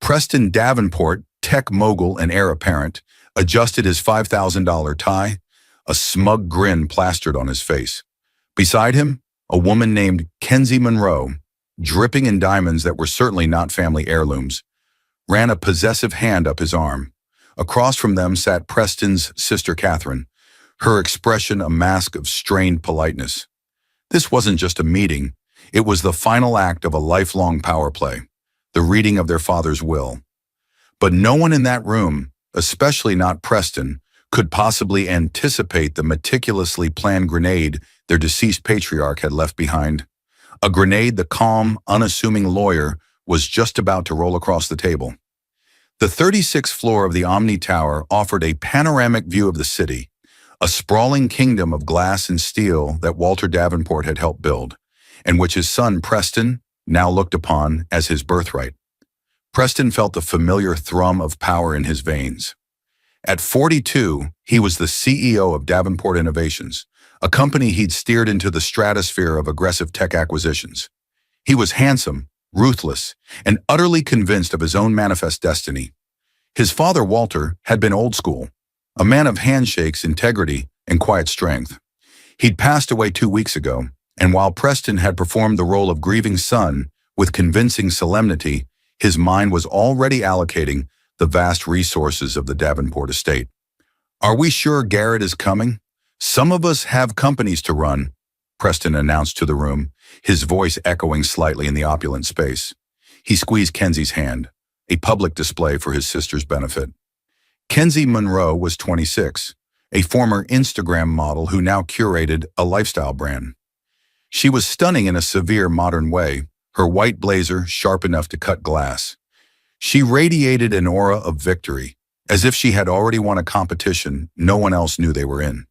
Preston Davenport, tech mogul and heir apparent, adjusted his $5,000 tie, a smug grin plastered on his face. Beside him, a woman named Kenzie Monroe, dripping in diamonds that were certainly not family heirlooms, ran a possessive hand up his arm. Across from them sat Preston's sister Catherine, her expression a mask of strained politeness. This wasn't just a meeting, it was the final act of a lifelong power play, the reading of their father's will. But no one in that room, especially not Preston, could possibly anticipate the meticulously planned grenade their deceased patriarch had left behind. A grenade the calm, unassuming lawyer was just about to roll across the table. The 36th floor of the Omni Tower offered a panoramic view of the city, a sprawling kingdom of glass and steel that Walter Davenport had helped build, and which his son Preston now looked upon as his birthright. Preston felt the familiar thrum of power in his veins. At 42, he was the CEO of Davenport Innovations, a company he'd steered into the stratosphere of aggressive tech acquisitions. He was handsome, ruthless, and utterly convinced of his own manifest destiny. His father, Walter, had been old school, a man of handshakes, integrity, and quiet strength. He'd passed away 2 weeks ago, and while Preston had performed the role of grieving son with convincing solemnity, his mind was already allocating the vast resources of the Davenport estate. "Are we sure Garrett is coming? Some of us have companies to run," Preston announced to the room, his voice echoing slightly in the opulent space. He squeezed Kenzie's hand, a public display for his sister's benefit. Kenzie Monroe was 26, a former Instagram model who now curated a lifestyle brand. She was stunning in a severe modern way, her white blazer sharp enough to cut glass. She radiated an aura of victory, as if she had already won a competition no one else knew they were in.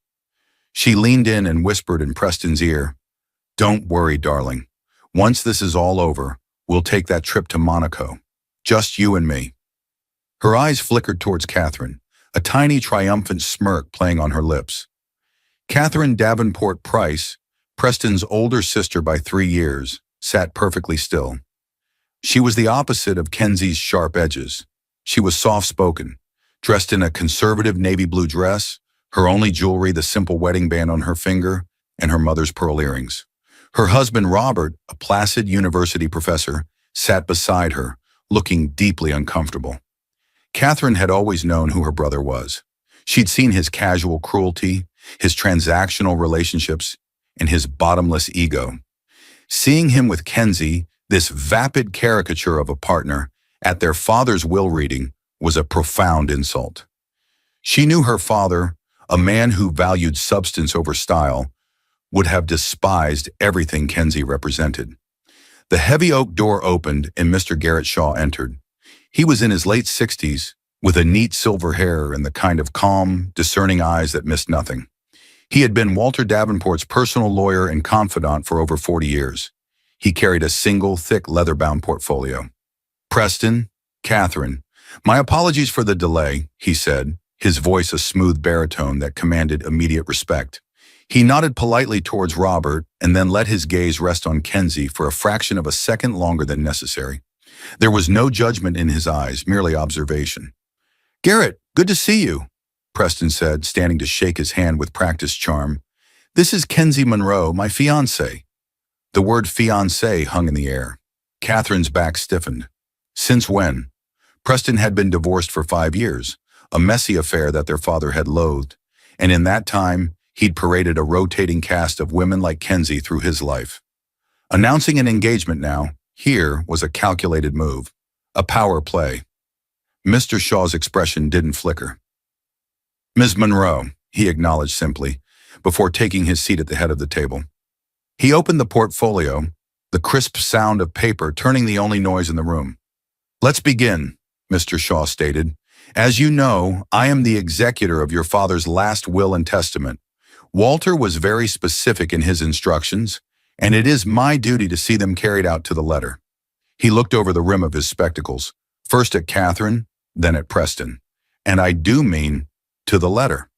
She leaned in and whispered in Preston's ear, "Don't worry, darling. Once this is all over, we'll take that trip to Monaco. Just you and me." Her eyes flickered towards Catherine, a tiny triumphant smirk playing on her lips. Catherine Davenport Price, Preston's older sister by 3 years, sat perfectly still. She was the opposite of Kenzie's sharp edges. She was soft-spoken, dressed in a conservative navy blue dress, her only jewelry the simple wedding band on her finger and her mother's pearl earrings. Her husband, Robert, a placid university professor, sat beside her, looking deeply uncomfortable. Catherine had always known who her brother was. She'd seen his casual cruelty, his transactional relationships, and his bottomless ego. Seeing him with Kenzie, this vapid caricature of a partner, at their father's will reading was a profound insult. She knew her father, a man who valued substance over style, would have despised everything Kenzie represented. The heavy oak door opened and Mr. Garrett Shaw entered. He was in his late 60s, with a neat silver hair and the kind of calm, discerning eyes that missed nothing. He had been Walter Davenport's personal lawyer and confidant for over 40 years. He carried a single, thick, leather-bound portfolio. "Preston, Catherine, my apologies for the delay," he said, his voice a smooth baritone that commanded immediate respect. He nodded politely towards Robert and then let his gaze rest on Kenzie for a fraction of a second longer than necessary. There was no judgment in his eyes, merely observation. "Garrett, good to see you," Preston said, standing to shake his hand with practiced charm. "This is Kenzie Monroe, my fiancée." The word fiancé hung in the air. Catherine's back stiffened. Since when? Preston had been divorced for 5 years, a messy affair that their father had loathed, and in that time, he'd paraded a rotating cast of women like Kenzie through his life. Announcing an engagement now, here was a calculated move, a power play. Mr. Shaw's expression didn't flicker. "Ms. Monroe," he acknowledged simply, before taking his seat at the head of the table. He opened the portfolio, the crisp sound of paper turning the only noise in the room. "Let's begin," Mr. Shaw stated. "As you know, I am the executor of your father's last will and testament. Walter was very specific in his instructions, and it is my duty to see them carried out to the letter." He looked over the rim of his spectacles, first at Catherine, then at Preston. "And I do mean to the letter."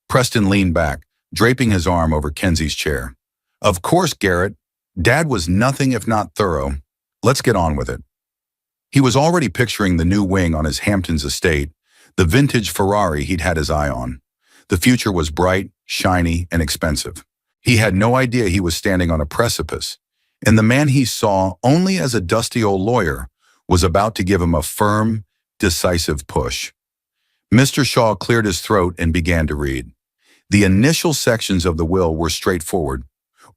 Preston leaned back, draping his arm over Kenzie's chair. "Of course, Garrett. Dad was nothing if not thorough. Let's get on with it." He was already picturing the new wing on his Hamptons estate, the vintage Ferrari he'd had his eye on. The future was bright, shiny, and expensive. He had no idea he was standing on a precipice, and the man he saw only as a dusty old lawyer was about to give him a firm, decisive push. Mr. Shaw cleared his throat and began to read. The initial sections of the will were straightforward,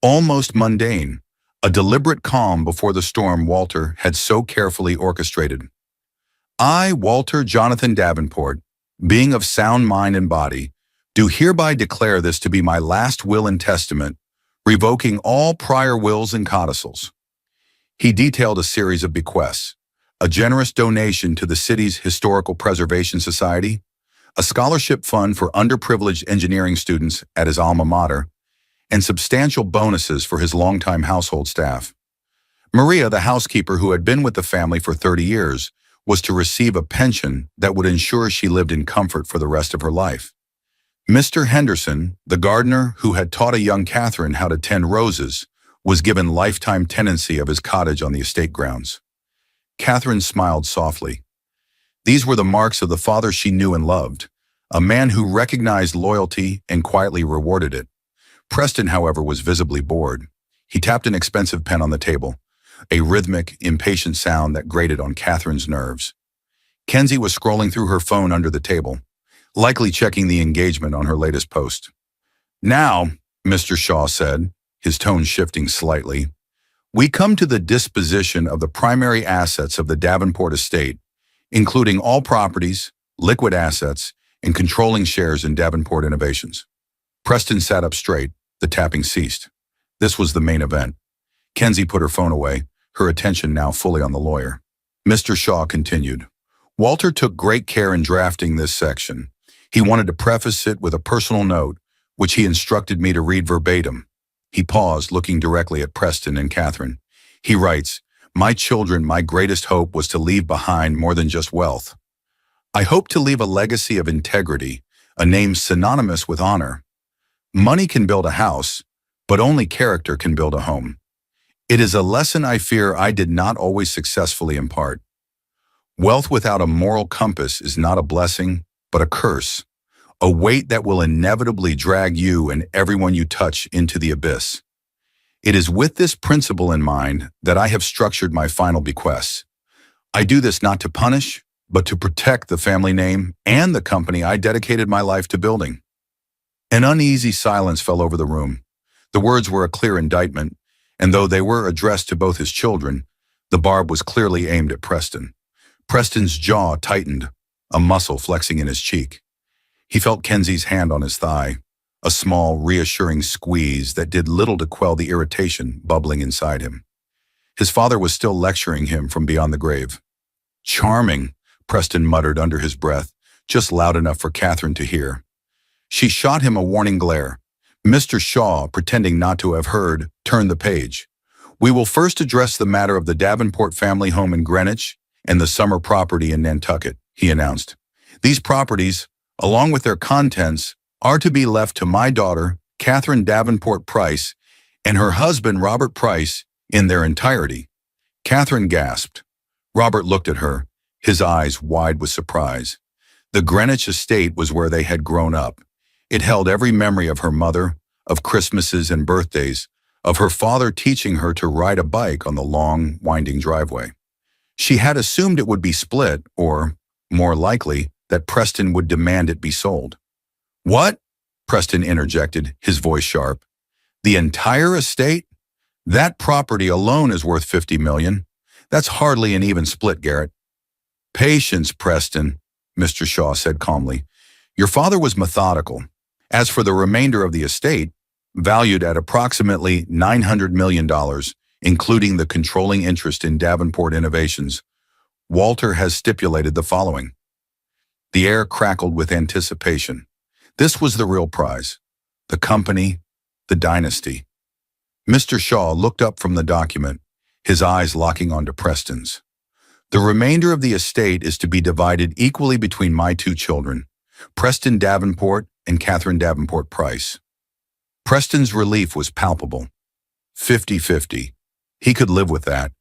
almost mundane, a deliberate calm before the storm Walter had so carefully orchestrated. "I, Walter Jonathan Davenport, being of sound mind and body, do hereby declare this to be my last will and testament, revoking all prior wills and codicils." He detailed a series of bequests, a generous donation to the city's Historical Preservation Society, a scholarship fund for underprivileged engineering students at his alma mater, and substantial bonuses for his longtime household staff. Maria, the housekeeper who had been with the family for 30 years, was to receive a pension that would ensure she lived in comfort for the rest of her life. Mr. Henderson, the gardener who had taught a young Catherine how to tend roses, was given lifetime tenancy of his cottage on the estate grounds. Catherine smiled softly. These were the marks of the father she knew and loved, a man who recognized loyalty and quietly rewarded it. Preston, however, was visibly bored. He tapped an expensive pen on the table, a rhythmic, impatient sound that grated on Catherine's nerves. Kenzie was scrolling through her phone under the table, likely checking the engagement on her latest post. "Now," Mr. Shaw said, his tone shifting slightly, "we come to the disposition of the primary assets of the Davenport estate, including all properties, liquid assets, and controlling shares in Davenport Innovations." Preston sat up straight. The tapping ceased. This was the main event. Kenzie put her phone away, her attention now fully on the lawyer. Mr. Shaw continued. "Walter took great care in drafting this section. He wanted to preface it with a personal note, which he instructed me to read verbatim." He paused, looking directly at Preston and Catherine. He writes, "My children, my greatest hope was to leave behind more than just wealth. I hope to leave a legacy of integrity, a name synonymous with honor. Money can build a house, but only character can build a home. It is a lesson I fear I did not always successfully impart. Wealth without a moral compass is not a blessing, but a curse, a weight that will inevitably drag you and everyone you touch into the abyss. It is with this principle in mind that I have structured my final bequests. I do this not to punish, but to protect the family name and the company I dedicated my life to building." An uneasy silence fell over the room. The words were a clear indictment, and though they were addressed to both his children, the barb was clearly aimed at Preston. Preston's jaw tightened, a muscle flexing in his cheek. He felt Kenzie's hand on his thigh, a small, reassuring squeeze that did little to quell the irritation bubbling inside him. His father was still lecturing him from beyond the grave. "Charming," Preston muttered under his breath, just loud enough for Catherine to hear. She shot him a warning glare. Mr. Shaw, pretending not to have heard, turned the page. "We will first address the matter of the Davenport family home in Greenwich and the summer property in Nantucket," he announced. "These properties, along with their contents, are to be left to my daughter, Catherine Davenport Price, and her husband, Robert Price, in their entirety." Catherine gasped. Robert looked at her, his eyes wide with surprise. The Greenwich estate was where they had grown up. It held every memory of her mother, of Christmases and birthdays, of her father teaching her to ride a bike on the long, winding driveway. She had assumed it would be split, or, more likely, that Preston would demand it be sold. "What?" Preston interjected, his voice sharp. "The entire estate? That property alone is worth $50 million. That's hardly an even split, Garrett." "Patience, Preston," Mr. Shaw said calmly. "Your father was methodical. As for the remainder of the estate, valued at approximately $900 million, including the controlling interest in Davenport Innovations, Walter has stipulated the following. The air crackled with anticipation. This was the real prize. The company, the dynasty. Mr. Shaw looked up from the document, his eyes locking onto Preston's. The remainder of the estate is to be divided equally between my two children, Preston Davenport and Catherine Davenport Price. Preston's relief was palpable. 50-50. He could live with that.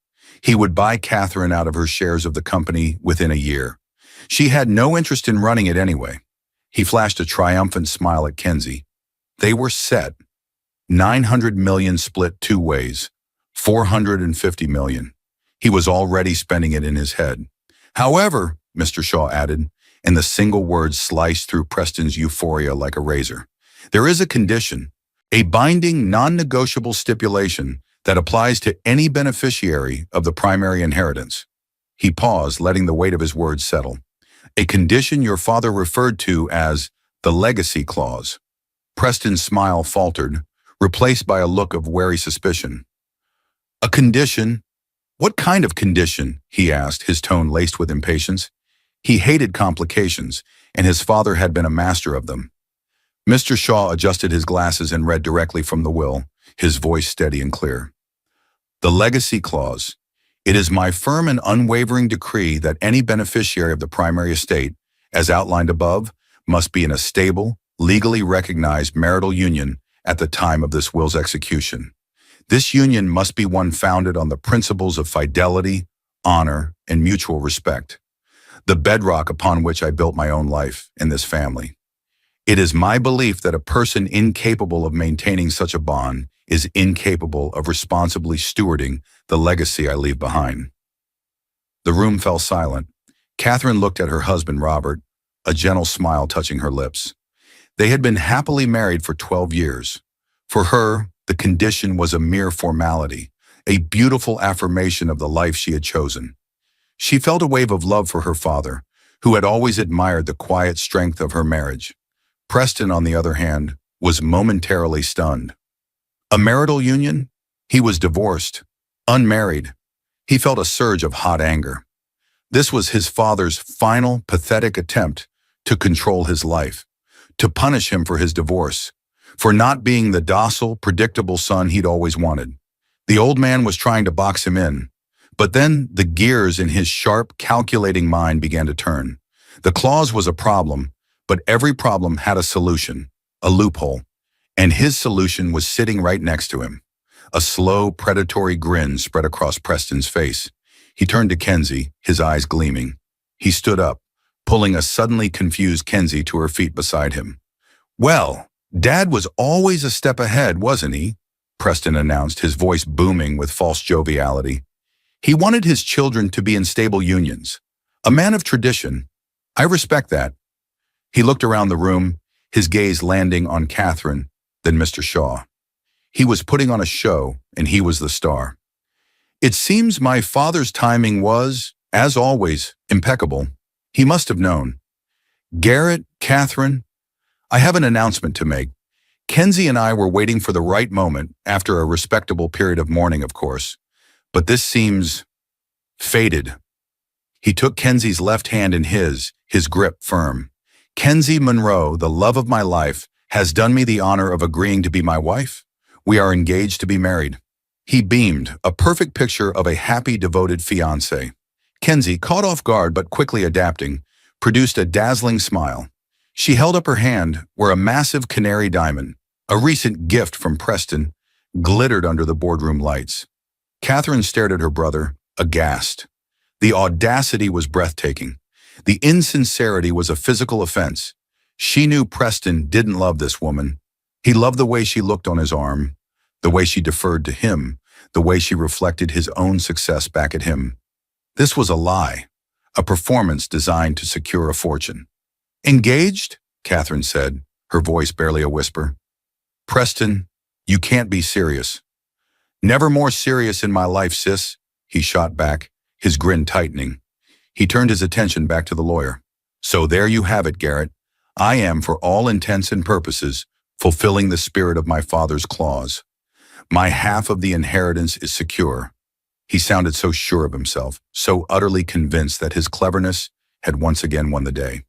He would buy Catherine out of her shares of the company within a year. She had no interest in running it anyway. He flashed a triumphant smile at Kenzie. They were set. 900 million split two ways. 450 million. He was already spending it in his head. However, Mr. Shaw added, and the single word sliced through Preston's euphoria like a razor, there is a condition, a binding, non-negotiable stipulation that applies to any beneficiary of the primary inheritance. He paused, letting the weight of his words settle. A condition your father referred to as the legacy clause. Preston's smile faltered, replaced by a look of wary suspicion. A condition? What kind of condition? He asked, his tone laced with impatience. He hated complications, and his father had been a master of them. Mr. Shaw adjusted his glasses and read directly from the will, his voice steady and clear. The legacy clause. It is my firm and unwavering decree that any beneficiary of the primary estate, as outlined above, must be in a stable, legally recognized marital union at the time of this will's execution. This union must be one founded on the principles of fidelity, honor, and mutual respect, the bedrock upon which I built my own life and this family. It is my belief that a person incapable of maintaining such a bond is incapable of responsibly stewarding the legacy I leave behind. The room fell silent. Catherine looked at her husband, Robert, a gentle smile touching her lips. They had been happily married for 12 years. For her, the condition was a mere formality, a beautiful affirmation of the life she had chosen. She felt a wave of love for her father, who had always admired the quiet strength of her marriage. Preston, on the other hand, was momentarily stunned. A marital union? He was divorced, unmarried. He felt a surge of hot anger. This was his father's final, pathetic attempt to control his life, to punish him for his divorce, for not being the docile, predictable son he'd always wanted. The old man was trying to box him in, but then the gears in his sharp, calculating mind began to turn. The clause was a problem, but every problem had a solution, a loophole, and his solution was sitting right next to him. A slow, predatory grin spread across Preston's face. He turned to Kenzie, his eyes gleaming. He stood up, pulling a suddenly confused Kenzie to her feet beside him. Well, Dad was always a step ahead, wasn't he? Preston announced, his voice booming with false joviality. He wanted his children to be in stable unions. A man of tradition. I respect that. He looked around the room, his gaze landing on Catherine, then Mr. Shaw. He was putting on a show, and he was the star. It seems my father's timing was, as always, impeccable. He must have known. Garrett, Catherine, I have an announcement to make. Kenzie and I were waiting for the right moment, after a respectable period of mourning, of course. But this seems fated. He took Kenzie's left hand in his grip firm. Kenzie Monroe, the love of my life, has done me the honor of agreeing to be my wife. We are engaged to be married. He beamed, a perfect picture of a happy, devoted fiancé. Kenzie, caught off guard but quickly adapting, produced a dazzling smile. She held up her hand where a massive canary diamond, a recent gift from Preston, glittered under the boardroom lights. Catherine stared at her brother, aghast. The audacity was breathtaking. The insincerity was a physical offense. She knew Preston didn't love this woman. He loved the way she looked on his arm, the way she deferred to him, the way she reflected his own success back at him. This was a lie, a performance designed to secure a fortune. Engaged? Catherine said, her voice barely a whisper. Preston, you can't be serious. Never more serious in my life, sis, he shot back, his grin tightening. He turned his attention back to the lawyer. So there you have it, Garrett. I am, for all intents and purposes, fulfilling the spirit of my father's clause. My half of the inheritance is secure. He sounded so sure of himself, so utterly convinced that his cleverness had once again won the day.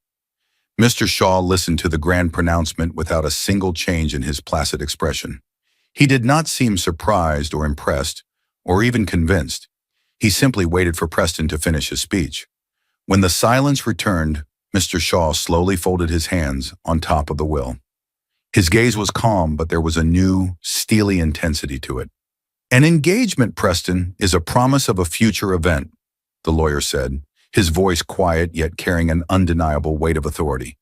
Mr. Shaw listened to the grand pronouncement without a single change in his placid expression. He did not seem surprised or impressed, or even convinced. He simply waited for Preston to finish his speech. When the silence returned, Mr. Shaw slowly folded his hands on top of the will. His gaze was calm, but there was a new, steely intensity to it. An engagement, Preston, is a promise of a future event, the lawyer said, his voice quiet yet carrying an undeniable weight of authority.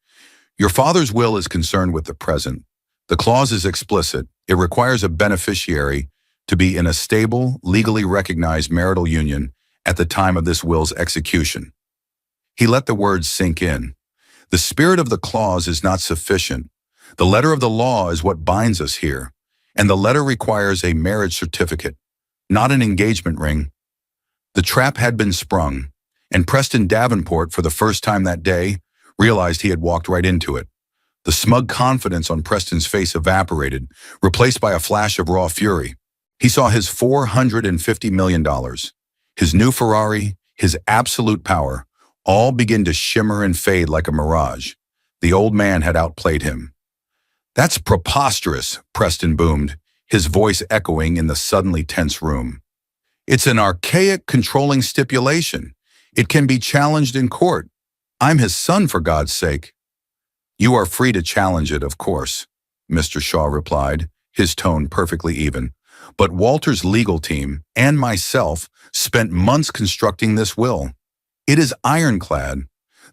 Your father's will is concerned with the present. The clause is explicit. It requires a beneficiary to be in a stable, legally recognized marital union at the time of this will's execution. He let the words sink in. The spirit of the clause is not sufficient. The letter of the law is what binds us here, and the letter requires a marriage certificate, not an engagement ring. The trap had been sprung, and Preston Davenport, for the first time that day, realized he had walked right into it. The smug confidence on Preston's face evaporated, replaced by a flash of raw fury. He saw his $450 million, his new Ferrari, his absolute power, all begin to shimmer and fade like a mirage. The old man had outplayed him. That's preposterous, Preston boomed, his voice echoing in the suddenly tense room. It's an archaic, controlling stipulation. It can be challenged in court. I'm his son, for God's sake. You are free to challenge it, of course, Mr. Shaw replied, his tone perfectly even. But Walter's legal team and myself spent months constructing this will. It is ironclad.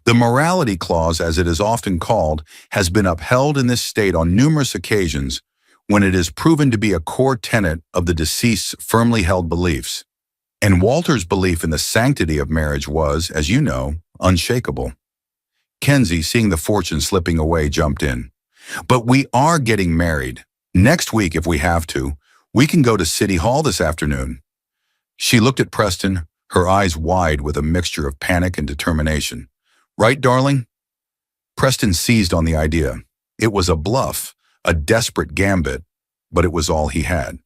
The morality clause, as it is often called, has been upheld in this state on numerous occasions when it is proven to be a core tenet of the deceased's firmly held beliefs. And Walter's belief in the sanctity of marriage was, as you know, unshakable. Kenzie, seeing the fortune slipping away, jumped in. But we are getting married. Next week, if we have to. We can go to City Hall this afternoon. She looked at Preston, her eyes wide with a mixture of panic and determination. Right, darling? Preston seized on the idea. It was a bluff, a desperate gambit, but it was all he had.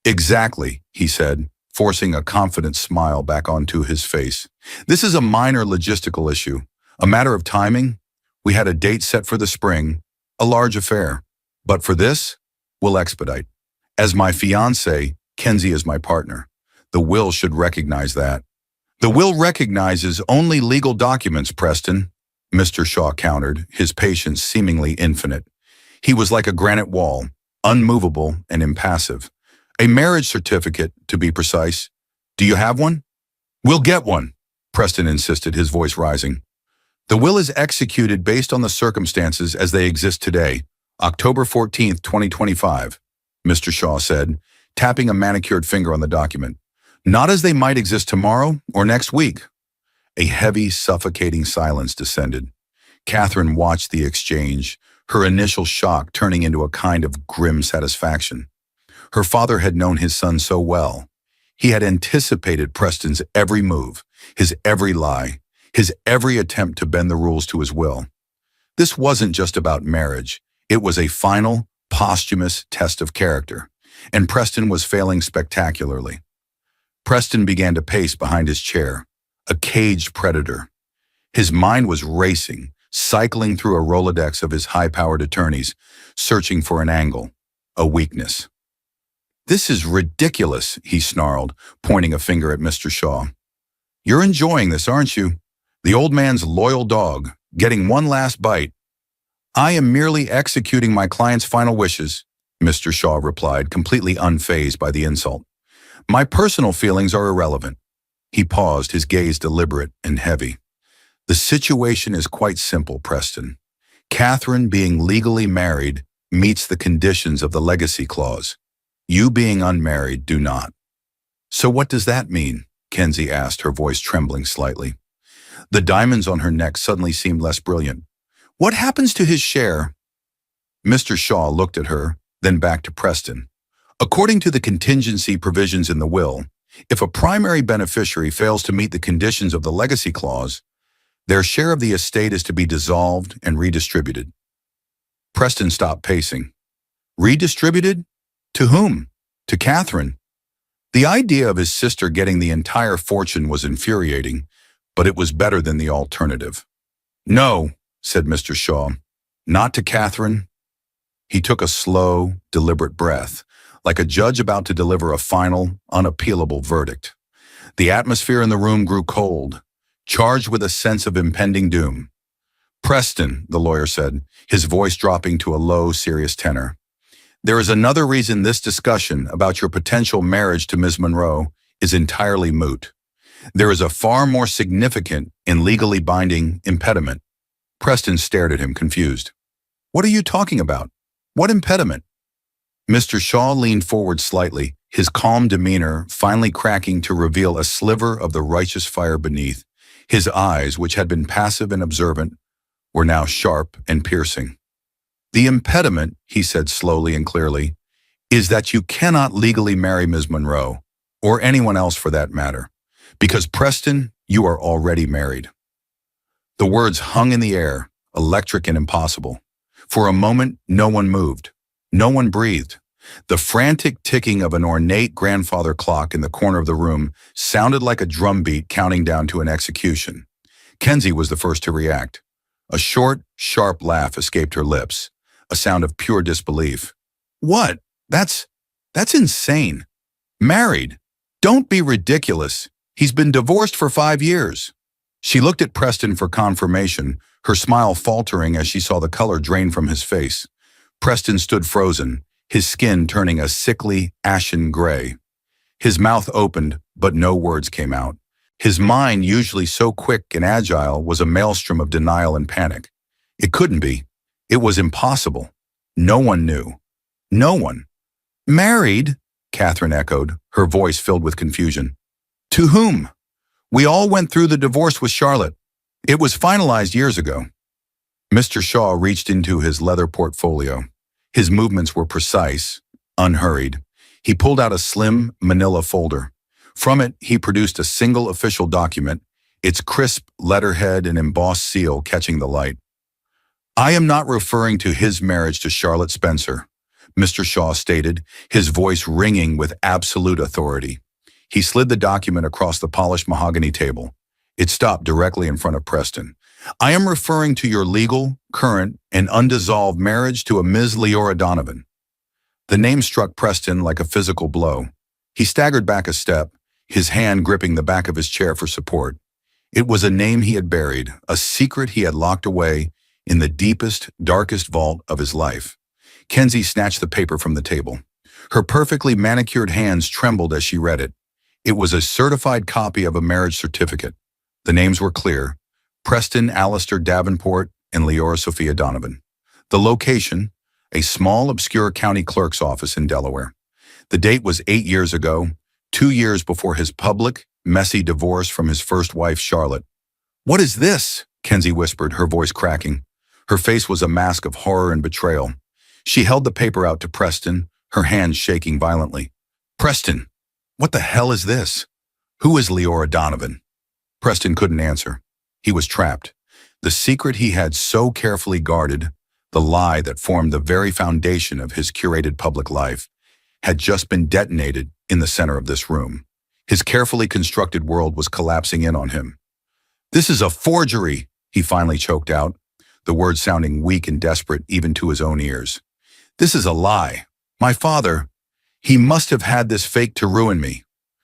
Exactly, he said, forcing a confident smile back onto his face. This is a minor logistical issue, a matter of timing. We had a date set for the spring, a large affair. But for this, we'll expedite. As my fiancé, Kenzie is my partner. The will should recognize that. The will recognizes only legal documents, Preston, Mr. Shaw countered, his patience seemingly infinite. He was like a granite wall, unmovable and impassive. A marriage certificate, to be precise. Do you have one? We'll get one, Preston insisted, his voice rising. The will is executed based on the circumstances as they exist today, October 14th, 2025, Mr. Shaw said, tapping a manicured finger on the document. Not as they might exist tomorrow or next week. A heavy, suffocating silence descended. Catherine watched the exchange, her initial shock turning into a kind of grim satisfaction. Her father had known his son so well. He had anticipated Preston's every move, his every lie, his every attempt to bend the rules to his will. This wasn't just about marriage. It was a final, posthumous test of character, and Preston was failing spectacularly. Preston began to pace behind his chair, a caged predator. His mind was racing, cycling through a Rolodex of his high-powered attorneys, searching for an angle, a weakness. This is ridiculous, he snarled, pointing a finger at Mr. Shaw. You're enjoying this, aren't you? The old man's loyal dog, getting one last bite. I am merely executing my client's final wishes, Mr. Shaw replied, completely unfazed by the insult. My personal feelings are irrelevant. He paused, his gaze deliberate and heavy. The situation is quite simple, Preston. Catherine being legally married meets the conditions of the legacy clause. You being unmarried do not. So what does that mean? Kenzie asked, her voice trembling slightly. The diamonds on her neck suddenly seemed less brilliant. What happens to his share? Mr. Shaw looked at her, then back to Preston. According to the contingency provisions in the will, if a primary beneficiary fails to meet the conditions of the legacy clause, their share of the estate is to be dissolved and redistributed. Preston stopped pacing. Redistributed? To whom? To Catherine, the idea of his sister getting the entire fortune was infuriating, but it was better than the alternative. "No," said Mr. Shaw, "not to Catherine." He took a slow, deliberate breath, like a judge about to deliver a final, unappealable verdict. The atmosphere in the room grew cold, charged with a sense of impending doom. "Preston," the lawyer said, his voice dropping to a low, serious tenor, "there is another reason this discussion about your potential marriage to Ms. Monroe is entirely moot. There is a far more significant and legally binding impediment." Preston stared at him, confused. "What are you talking about? What impediment?" Mr. Shaw leaned forward slightly, his calm demeanor finally cracking to reveal a sliver of the righteous fire beneath. His eyes, which had been passive and observant, were now sharp and piercing. "The impediment," he said slowly and clearly, "is that you cannot legally marry Ms. Monroe, or anyone else for that matter, because, Preston, you are already married." The words hung in the air, electric and impossible. For a moment, no one moved. No one breathed. The frantic ticking of an ornate grandfather clock in the corner of the room sounded like a drumbeat counting down to an execution. Kenzie was the first to react. A short, sharp laugh escaped her lips, a sound of pure disbelief. "What? That's insane. Married? Don't be ridiculous. He's been divorced for 5 years. She looked at Preston for confirmation, her smile faltering as she saw the color drain from his face. Preston stood frozen, his skin turning a sickly, ashen gray. His mouth opened, but no words came out. His mind, usually so quick and agile, was a maelstrom of denial and panic. It couldn't be. It was impossible. No one knew. No one. "Married?" Catherine echoed, her voice filled with confusion. "To whom? We all went through the divorce with Charlotte. It was finalized years ago." Mr. Shaw reached into his leather portfolio. His movements were precise, unhurried. He pulled out a slim manila folder. From it, he produced a single official document, its crisp letterhead and embossed seal catching the light. "I am not referring to his marriage to Charlotte Spencer," Mr. Shaw stated, his voice ringing with absolute authority. He slid the document across the polished mahogany table. It stopped directly in front of Preston. "I am referring to your legal, current, and undissolved marriage to a Ms. Leora Donovan." The name struck Preston like a physical blow. He staggered back a step, his hand gripping the back of his chair for support. It was a name he had buried, a secret he had locked away in the deepest, darkest vault of his life. Kenzie snatched the paper from the table. Her perfectly manicured hands trembled as she read it. It was a certified copy of a marriage certificate. The names were clear: Preston Alistair Davenport and Leora Sophia Donovan. The location: a small, obscure county clerk's office in Delaware. The date was 8 years ago, 2 years before his public, messy divorce from his first wife, Charlotte. "What is this?" Kenzie whispered, her voice cracking. Her face was a mask of horror and betrayal. She held the paper out to Preston, her hands shaking violently. "Preston, what the hell is this? Who is Leora Donovan?" Preston couldn't answer. He was trapped. The secret he had so carefully guarded, the lie that formed the very foundation of his curated public life, had just been detonated in the center of this room. His carefully constructed world was collapsing in on him. "This is a forgery," he finally choked out, the words sounding weak and desperate even to his own ears. "This is a lie. My father, he must have had this fake to ruin me."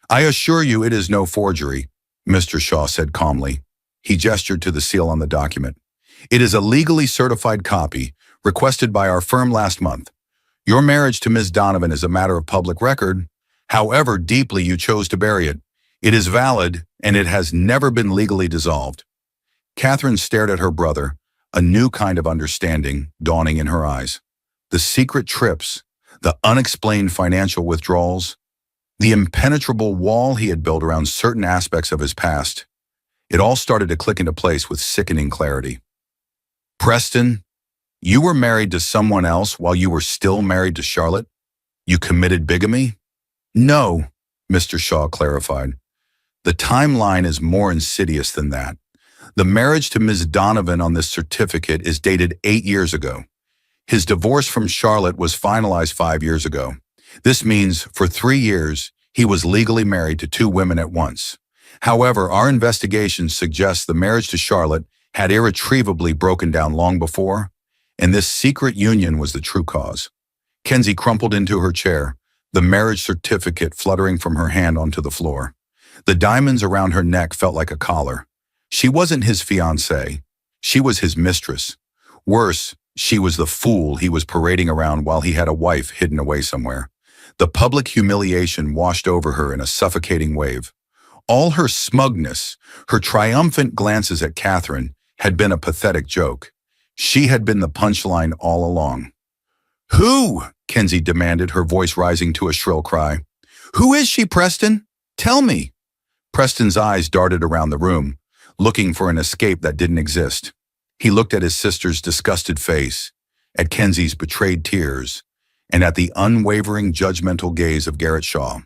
"I assure you it is no forgery," Mr. Shaw said calmly. He gestured to the seal on the document. "It is a legally certified copy, requested by our firm last month. Your marriage to Ms. Donovan is a matter of public record. However deeply you chose to bury it, it is valid, and it has never been legally dissolved." Catherine stared at her brother, a new kind of understanding dawning in her eyes. The secret trips, the unexplained financial withdrawals, the impenetrable wall he had built around certain aspects of his past. It all started to click into place with sickening clarity. "Preston, you were married to someone else while you were still married to Charlotte? You committed bigamy?" "No," Mr. Shaw clarified. "The timeline is more insidious than that. The marriage to Ms. Donovan on this certificate is dated 8 years ago. His divorce from Charlotte was finalized 5 years ago. This means for 3 years, he was legally married to 2 women at once. However, our investigations suggest the marriage to Charlotte had irretrievably broken down long before, and this secret union was the true cause. Kenzie crumpled into her chair, the marriage certificate fluttering from her hand onto the floor. The diamonds around her neck felt like a collar. She wasn't his fiancée. She was his mistress. Worse, she was the fool he was parading around while he had a wife hidden away somewhere. The public humiliation washed over her in a suffocating wave. All her smugness, her triumphant glances at Catherine, had been a pathetic joke. She had been the punchline all along. "Who?" Kenzie demanded, her voice rising to a shrill cry. "Who is she, Preston? Tell me." Preston's eyes darted around the room, looking for an escape that didn't exist. He looked at his sister's disgusted face, at Kenzie's betrayed tears, and at the unwavering judgmental gaze of Garrett Shaw.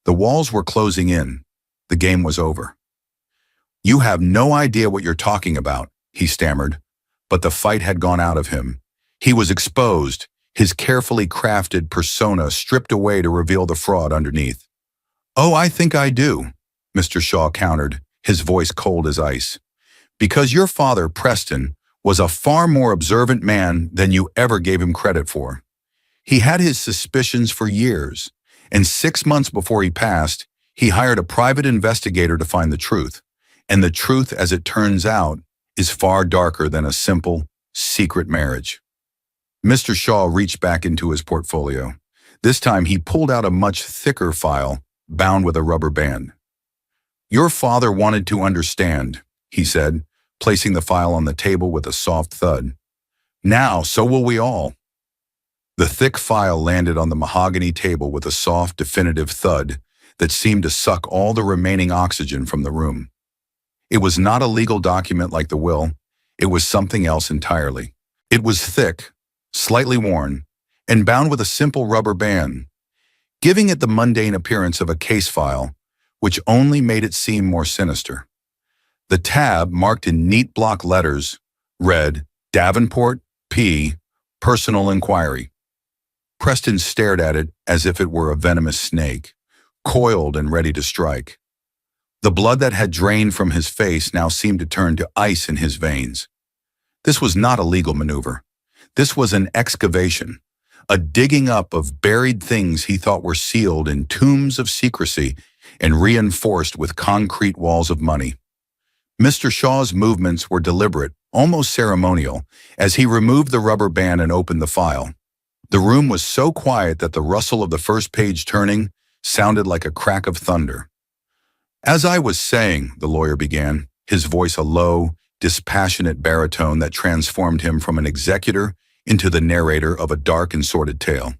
The walls were closing in. The game was over. "You have no idea what you're talking about," he stammered, but the fight had gone out of him. He was exposed, his carefully crafted persona stripped away to reveal the fraud underneath. "Oh, I think I do," Mr. Shaw countered, his voice cold as ice. "Because your father, Preston, was a far more observant man than you ever gave him credit for. He had his suspicions for years, and 6 months before he passed, he hired a private investigator to find the truth. And the truth, as it turns out, is far darker than a simple, secret marriage." Mr. Shaw reached back into his portfolio. This time he pulled out a much thicker file, bound with a rubber band. "Your father wanted to understand," he said, placing the file on the table with a soft thud. "Now, so will we all." The thick file landed on the mahogany table with a soft, definitive thud that seemed to suck all the remaining oxygen from the room. It was not a legal document like the will. It was something else entirely. It was thick, slightly worn, and bound with a simple rubber band, giving it the mundane appearance of a case file, which only made it seem more sinister. The tab, marked in neat block letters, read, "Davenport, P. Personal Inquiry." Preston stared at it as if it were a venomous snake, coiled and ready to strike. The blood that had drained from his face now seemed to turn to ice in his veins. This was not a legal maneuver. This was an excavation, a digging up of buried things he thought were sealed in tombs of secrecy and reinforced with concrete walls of money. Mr. Shaw's movements were deliberate, almost ceremonial, as he removed the rubber band and opened the file. The room was so quiet that the rustle of the first page turning sounded like a crack of thunder. "As I was saying," the lawyer began, his voice a low, dispassionate baritone that transformed him from an executor into the narrator of a dark and sordid tale.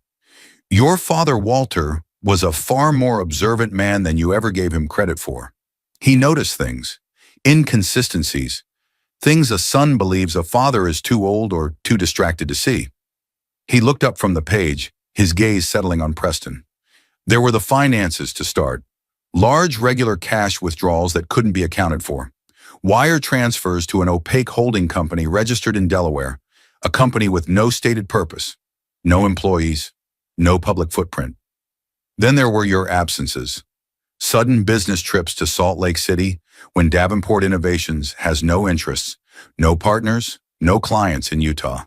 "Your father, Walter, was a far more observant man than you ever gave him credit for. He noticed things, inconsistencies, things a son believes a father is too old or too distracted to see." He looked up from the page, his gaze settling on Preston. There were the finances to start. Large regular cash withdrawals that couldn't be accounted for. Wire transfers to an opaque holding company registered in Delaware, a company with no stated purpose, no employees, no public footprint. Then there were your absences. Sudden business trips to Salt Lake City when Davenport Innovations has no interests, no partners, no clients in Utah.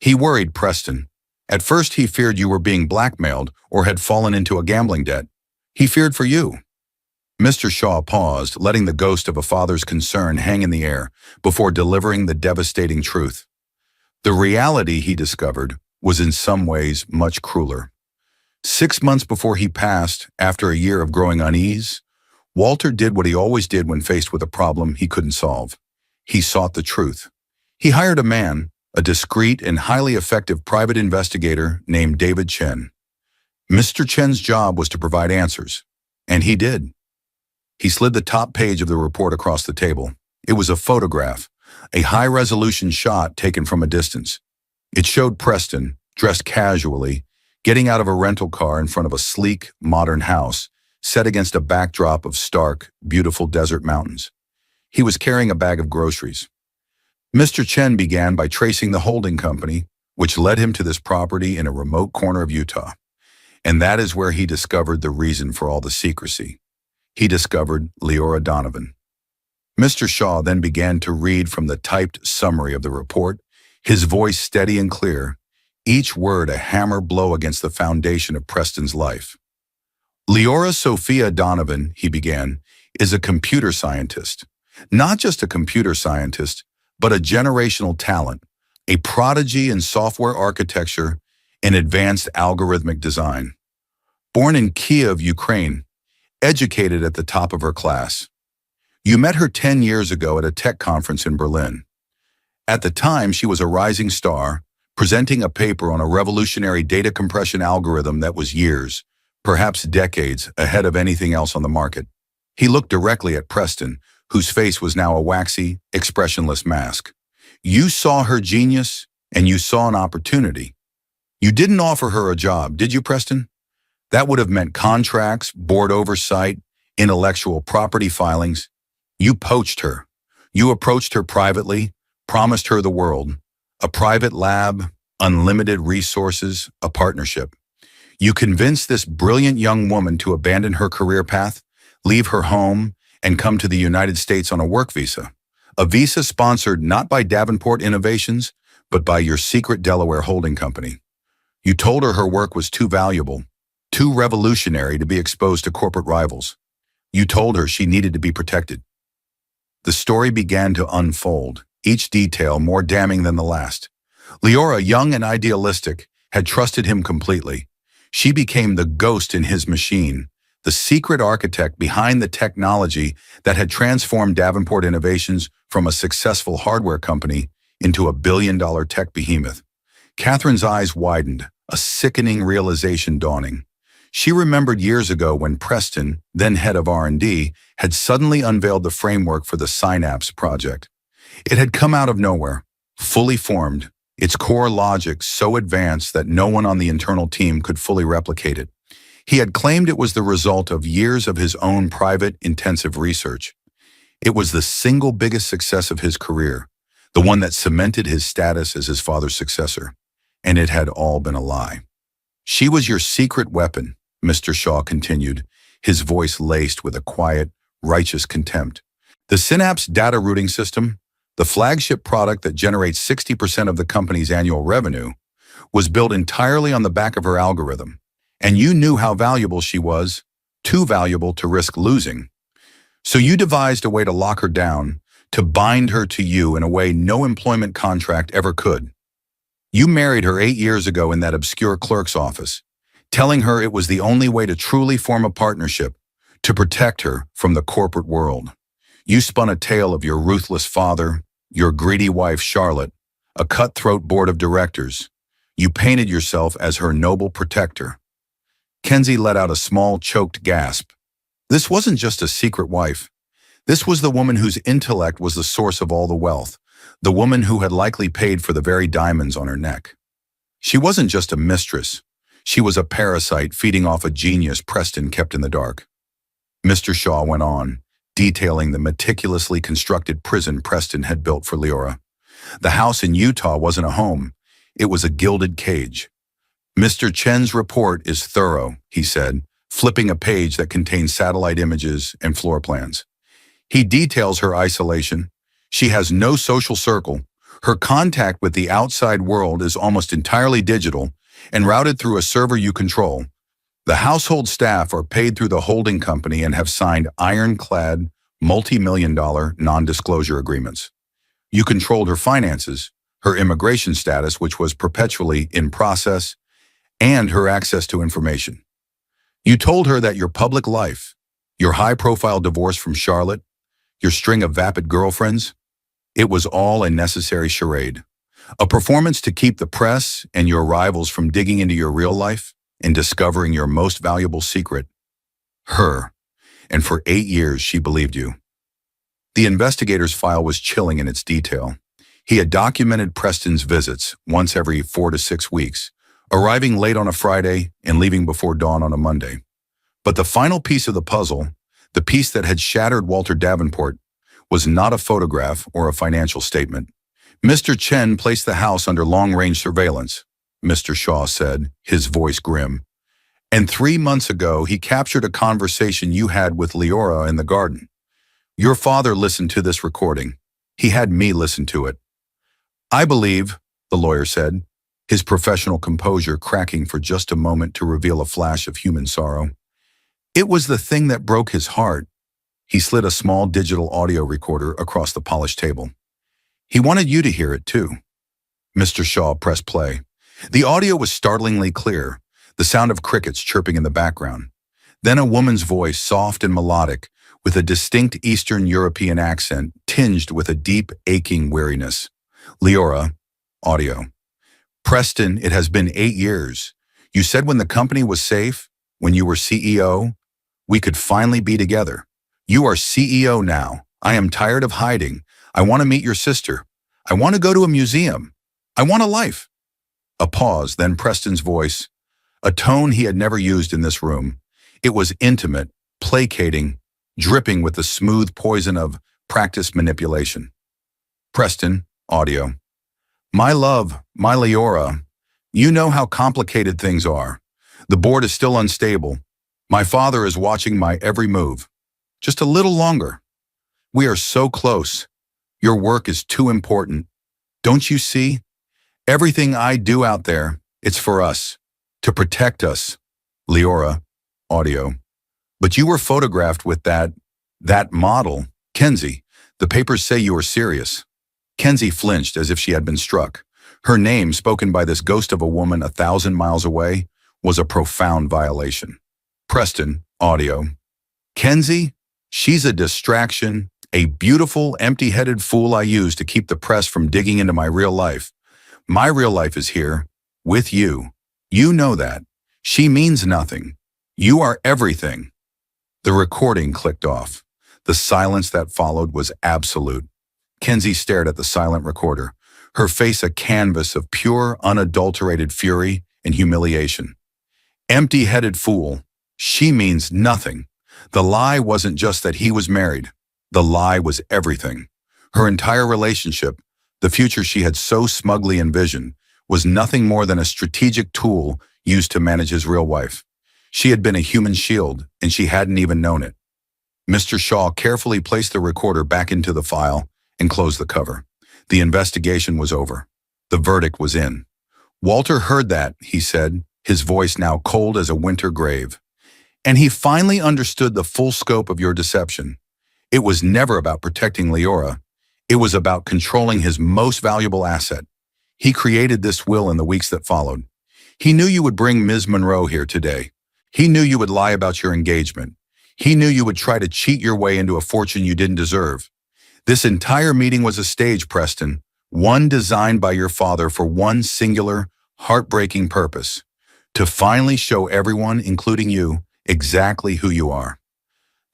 He worried Preston. At first he feared you were being blackmailed or had fallen into a gambling debt. He feared for you. Mr. Shaw paused, letting the ghost of a father's concern hang in the air before delivering the devastating truth. The reality, he discovered, was in some ways much crueler. 6 months before he passed, after a year of growing unease, Walter did what he always did when faced with a problem he couldn't solve. He sought the truth. He hired a man, a discreet and highly effective private investigator named David Chen. Mr. Chen's job was to provide answers, and he did. He slid the top page of the report across the table. It was a photograph, a high-resolution shot taken from a distance. It showed Preston, dressed casually, getting out of a rental car in front of a sleek, modern house, set against a backdrop of stark, beautiful desert mountains. He was carrying a bag of groceries. Mr. Chen began by tracing the holding company, which led him to this property in a remote corner of Utah. And that is where he discovered the reason for all the secrecy. He discovered Leora Donovan. Mr. Shaw then began to read from the typed summary of the report, his voice steady and clear, each word a hammer blow against the foundation of Preston's life. Leora Sophia Donovan, he began, is a computer scientist. Not just a computer scientist, but a generational talent, a prodigy in software architecture and advanced algorithmic design. Born in Kiev, Ukraine, educated at the top of her class. You met her 10 years ago at a tech conference in Berlin. At the time, she was a rising star, presenting a paper on a revolutionary data compression algorithm that was years, perhaps decades, ahead of anything else on the market. He looked directly at Preston, whose face was now a waxy, expressionless mask. You saw her genius, and you saw an opportunity. You didn't offer her a job, did you, Preston? That would have meant contracts, board oversight, intellectual property filings. You poached her. You approached her privately, promised her the world. A private lab, unlimited resources, a partnership. You convinced this brilliant young woman to abandon her career path, leave her home, and come to the United States on a work visa. A visa sponsored not by Davenport Innovations, but by your secret Delaware holding company. You told her work was too valuable, too revolutionary to be exposed to corporate rivals. You told her she needed to be protected. The story began to unfold, each detail more damning than the last. Leora, young and idealistic, had trusted him completely. She became the ghost in his machine, the secret architect behind the technology that had transformed Davenport Innovations from a successful hardware company into a billion-dollar tech behemoth. Catherine's eyes widened, a sickening realization dawning. She remembered years ago when Preston, then head of R&D, had suddenly unveiled the framework for the Synapse project. It had come out of nowhere, fully formed, its core logic so advanced that no one on the internal team could fully replicate it. He had claimed it was the result of years of his own private, intensive research. It was the single biggest success of his career, the one that cemented his status as his father's successor. And it had all been a lie. She was your secret weapon, Mr. Shaw continued, his voice laced with a quiet, righteous contempt. The Synapse data routing system, the flagship product that generates 60% of the company's annual revenue, was built entirely on the back of her algorithm. And you knew how valuable she was, too valuable to risk losing. So you devised a way to lock her down, to bind her to you in a way no employment contract ever could. You married her 8 years ago in that obscure clerk's office, telling her it was the only way to truly form a partnership, to protect her from the corporate world. You spun a tale of your ruthless father, your greedy wife Charlotte, a cutthroat board of directors. You painted yourself as her noble protector. Kenzie let out a small, choked gasp. This wasn't just a secret wife. This was the woman whose intellect was the source of all the wealth, the woman who had likely paid for the very diamonds on her neck. She wasn't just a mistress. She was a parasite feeding off a genius Preston kept in the dark. Mr. Shaw went on, detailing the meticulously constructed prison Preston had built for Leora. The house in Utah wasn't a home. It was a gilded cage. Mr. Chen's report is thorough, he said, flipping a page that contains satellite images and floor plans. He details her isolation. She has no social circle. Her contact with the outside world is almost entirely digital and routed through a server you control. The household staff are paid through the holding company and have signed ironclad, multi-million-dollar non-disclosure agreements. You controlled her finances, her immigration status, which was perpetually in process, and her access to information. You told her that your public life, your high-profile divorce from Charlotte, your string of vapid girlfriends, it was all a necessary charade, a performance to keep the press and your rivals from digging into your real life and discovering your most valuable secret, her. And for 8 years, she believed you. The investigator's file was chilling in its detail. He had documented Preston's visits once every 4 to 6 weeks, arriving late on a Friday and leaving before dawn on a Monday. But the final piece of the puzzle, the piece that had shattered Walter Davenport, was not a photograph or a financial statement. Mr. Chen placed the house under long-range surveillance, Mr. Shaw said, his voice grim. And 3 months ago, he captured a conversation you had with Leora in the garden. Your father listened to this recording. He had me listen to it. I believe, the lawyer said, his professional composure cracking for just a moment to reveal a flash of human sorrow. It was the thing that broke his heart. He slid a small digital audio recorder across the polished table. He wanted you to hear it too. Mr. Shaw pressed play. The audio was startlingly clear, the sound of crickets chirping in the background. Then a woman's voice, soft and melodic, with a distinct Eastern European accent tinged with a deep, aching weariness. Leora, audio. Preston, it has been 8 years. You said when the company was safe, when you were CEO, we could finally be together. You are CEO now. I am tired of hiding. I want to meet your sister. I want to go to a museum. I want a life. A pause, then Preston's voice, a tone he had never used in this room. It was intimate, placating, dripping with the smooth poison of practiced manipulation. Preston, audio. My love, my Leora, you know how complicated things are. The board is still unstable. My father is watching my every move. Just a little longer. We are so close. Your work is too important. Don't you see? Everything I do out there, it's for us. To protect us. Leora, audio. But you were photographed with that model, Kenzie. The papers say you are serious. Kenzie flinched as if she had been struck. Her name, spoken by this ghost of a woman 1,000 miles away, was a profound violation. Preston, audio. Kenzie, she's a distraction, a beautiful, empty-headed fool I use to keep the press from digging into my real life. My real life is here, with you. You know that. She means nothing. You are everything. The recording clicked off. The silence that followed was absolute. Kenzie stared at the silent recorder, her face a canvas of pure, unadulterated fury and humiliation. Empty-headed fool. She means nothing. The lie wasn't just that he was married. The lie was everything. Her entire relationship, the future she had so smugly envisioned, was nothing more than a strategic tool used to manage his real wife. She had been a human shield, and she hadn't even known it. Mr. Shaw carefully placed the recorder back into the file and closed the cover. The investigation was over. The verdict was in. Walter heard that, he said, his voice now cold as a winter grave. And he finally understood the full scope of your deception. It was never about protecting Leora. It was about controlling his most valuable asset. He created this will in the weeks that followed. He knew you would bring Ms. Monroe here today. He knew you would lie about your engagement. He knew you would try to cheat your way into a fortune you didn't deserve. This entire meeting was a stage, Preston, one designed by your father for one singular, heartbreaking purpose: to finally show everyone, including you, exactly who you are.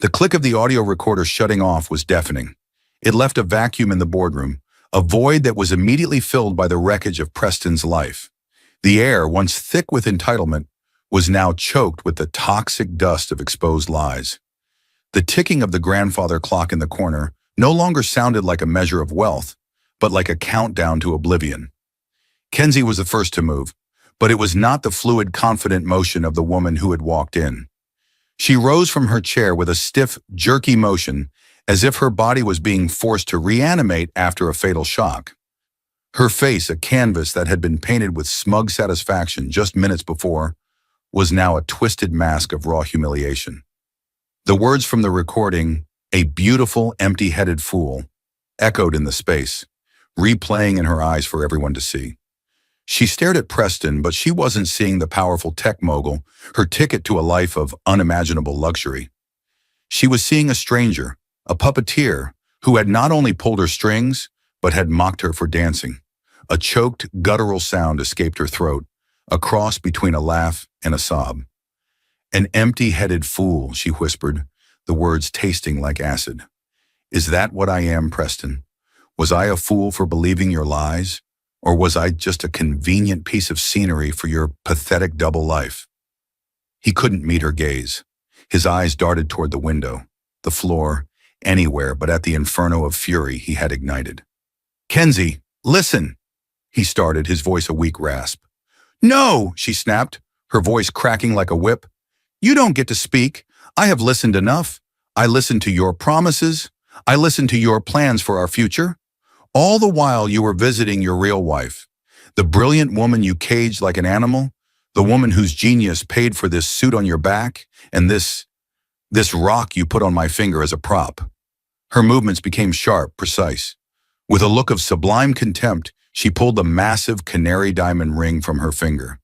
The click of the audio recorder shutting off was deafening. It left a vacuum in the boardroom, a void that was immediately filled by the wreckage of Preston's life. The air, once thick with entitlement, was now choked with the toxic dust of exposed lies. The ticking of the grandfather clock in the corner no longer sounded like a measure of wealth, but like a countdown to oblivion. Kenzie was the first to move, but it was not the fluid, confident motion of the woman who had walked in. She rose from her chair with a stiff, jerky motion, as if her body was being forced to reanimate after a fatal shock. Her face, a canvas that had been painted with smug satisfaction just minutes before, was now a twisted mask of raw humiliation. The words from the recording, "a beautiful, empty-headed fool," echoed in the space, replaying in her eyes for everyone to see. She stared at Preston, but she wasn't seeing the powerful tech mogul, her ticket to a life of unimaginable luxury. She was seeing a stranger, a puppeteer, who had not only pulled her strings, but had mocked her for dancing. A choked, guttural sound escaped her throat, a cross between a laugh and a sob. "An empty-headed fool," she whispered, the words tasting like acid. "Is that what I am, Preston? Was I a fool for believing your lies? Or was I just a convenient piece of scenery for your pathetic double life?" He couldn't meet her gaze. His eyes darted toward the window, the floor, anywhere but at the inferno of fury he had ignited. "Kenzie, listen!" he started, his voice a weak rasp. "No!" she snapped, her voice cracking like a whip. You don't get to speak. I have listened enough. I listened to your promises. I listened to your plans for our future. All the while you were visiting your real wife, the brilliant woman you caged like an animal, the woman whose genius paid for this suit on your back, and this rock you put on my finger as a prop. Her movements became sharp, precise. With a look of sublime contempt, she pulled the massive canary diamond ring from her finger.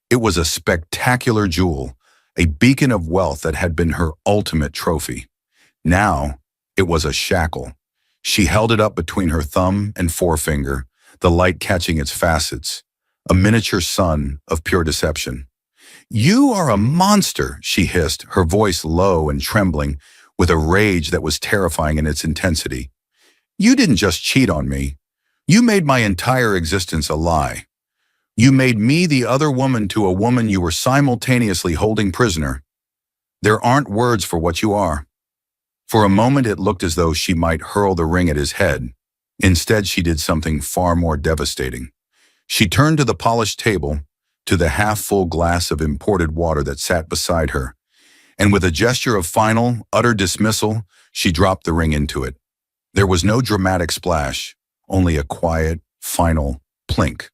It was a spectacular jewel, a beacon of wealth that had been her ultimate trophy. Now, it was a shackle. She held it up between her thumb and forefinger, the light catching its facets, a miniature sun of pure deception. You are a monster, she hissed, her voice low and trembling, with a rage that was terrifying in its intensity. You didn't just cheat on me. You made my entire existence a lie. You made me the other woman to a woman you were simultaneously holding prisoner. There aren't words for what you are. For a moment it looked as though she might hurl the ring at his head. Instead, she did something far more devastating. She turned to the polished table, to the half-full glass of imported water that sat beside her, and with a gesture of final, utter dismissal, she dropped the ring into it. There was no dramatic splash, only a quiet, final plink.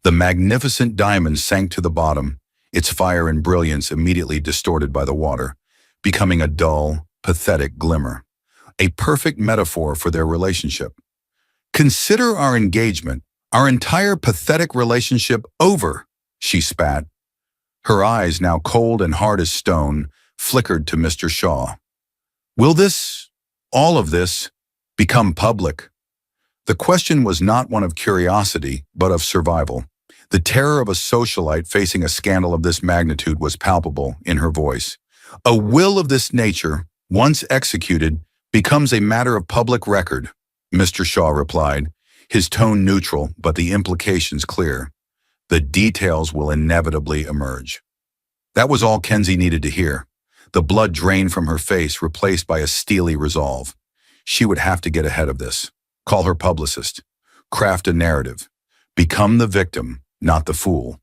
The magnificent diamond sank to the bottom, its fire and brilliance immediately distorted by the water, becoming a dull, pathetic glimmer, a perfect metaphor for their relationship. Consider our engagement, our entire pathetic relationship over, she spat. Her eyes, now cold and hard as stone, flickered to Mr. Shaw. Will this, all of this, become public? The question was not one of curiosity, but of survival. The terror of a socialite facing a scandal of this magnitude was palpable in her voice. A will of this nature, once executed, becomes a matter of public record, Mr. Shaw replied, his tone neutral but the implications clear. The details will inevitably emerge. That was all Kenzie needed to hear. The blood drained from her face, replaced by a steely resolve. She would have to get ahead of this. Call her publicist. Craft a narrative. Become the victim, not the fool.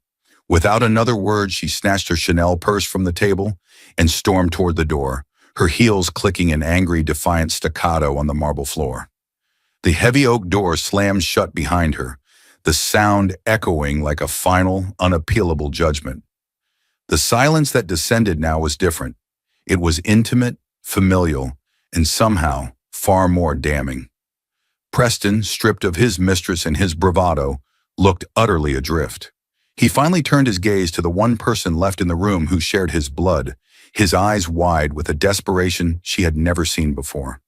Without another word, she snatched her Chanel purse from the table and stormed toward the door, her heels clicking in angry, defiant staccato on the marble floor. The heavy oak door slammed shut behind her, the sound echoing like a final, unappealable judgment. The silence that descended now was different. It was intimate, familial, and somehow far more damning. Preston, stripped of his mistress and his bravado, looked utterly adrift. He finally turned his gaze to the one person left in the room who shared his blood, his eyes wide with a desperation she had never seen before.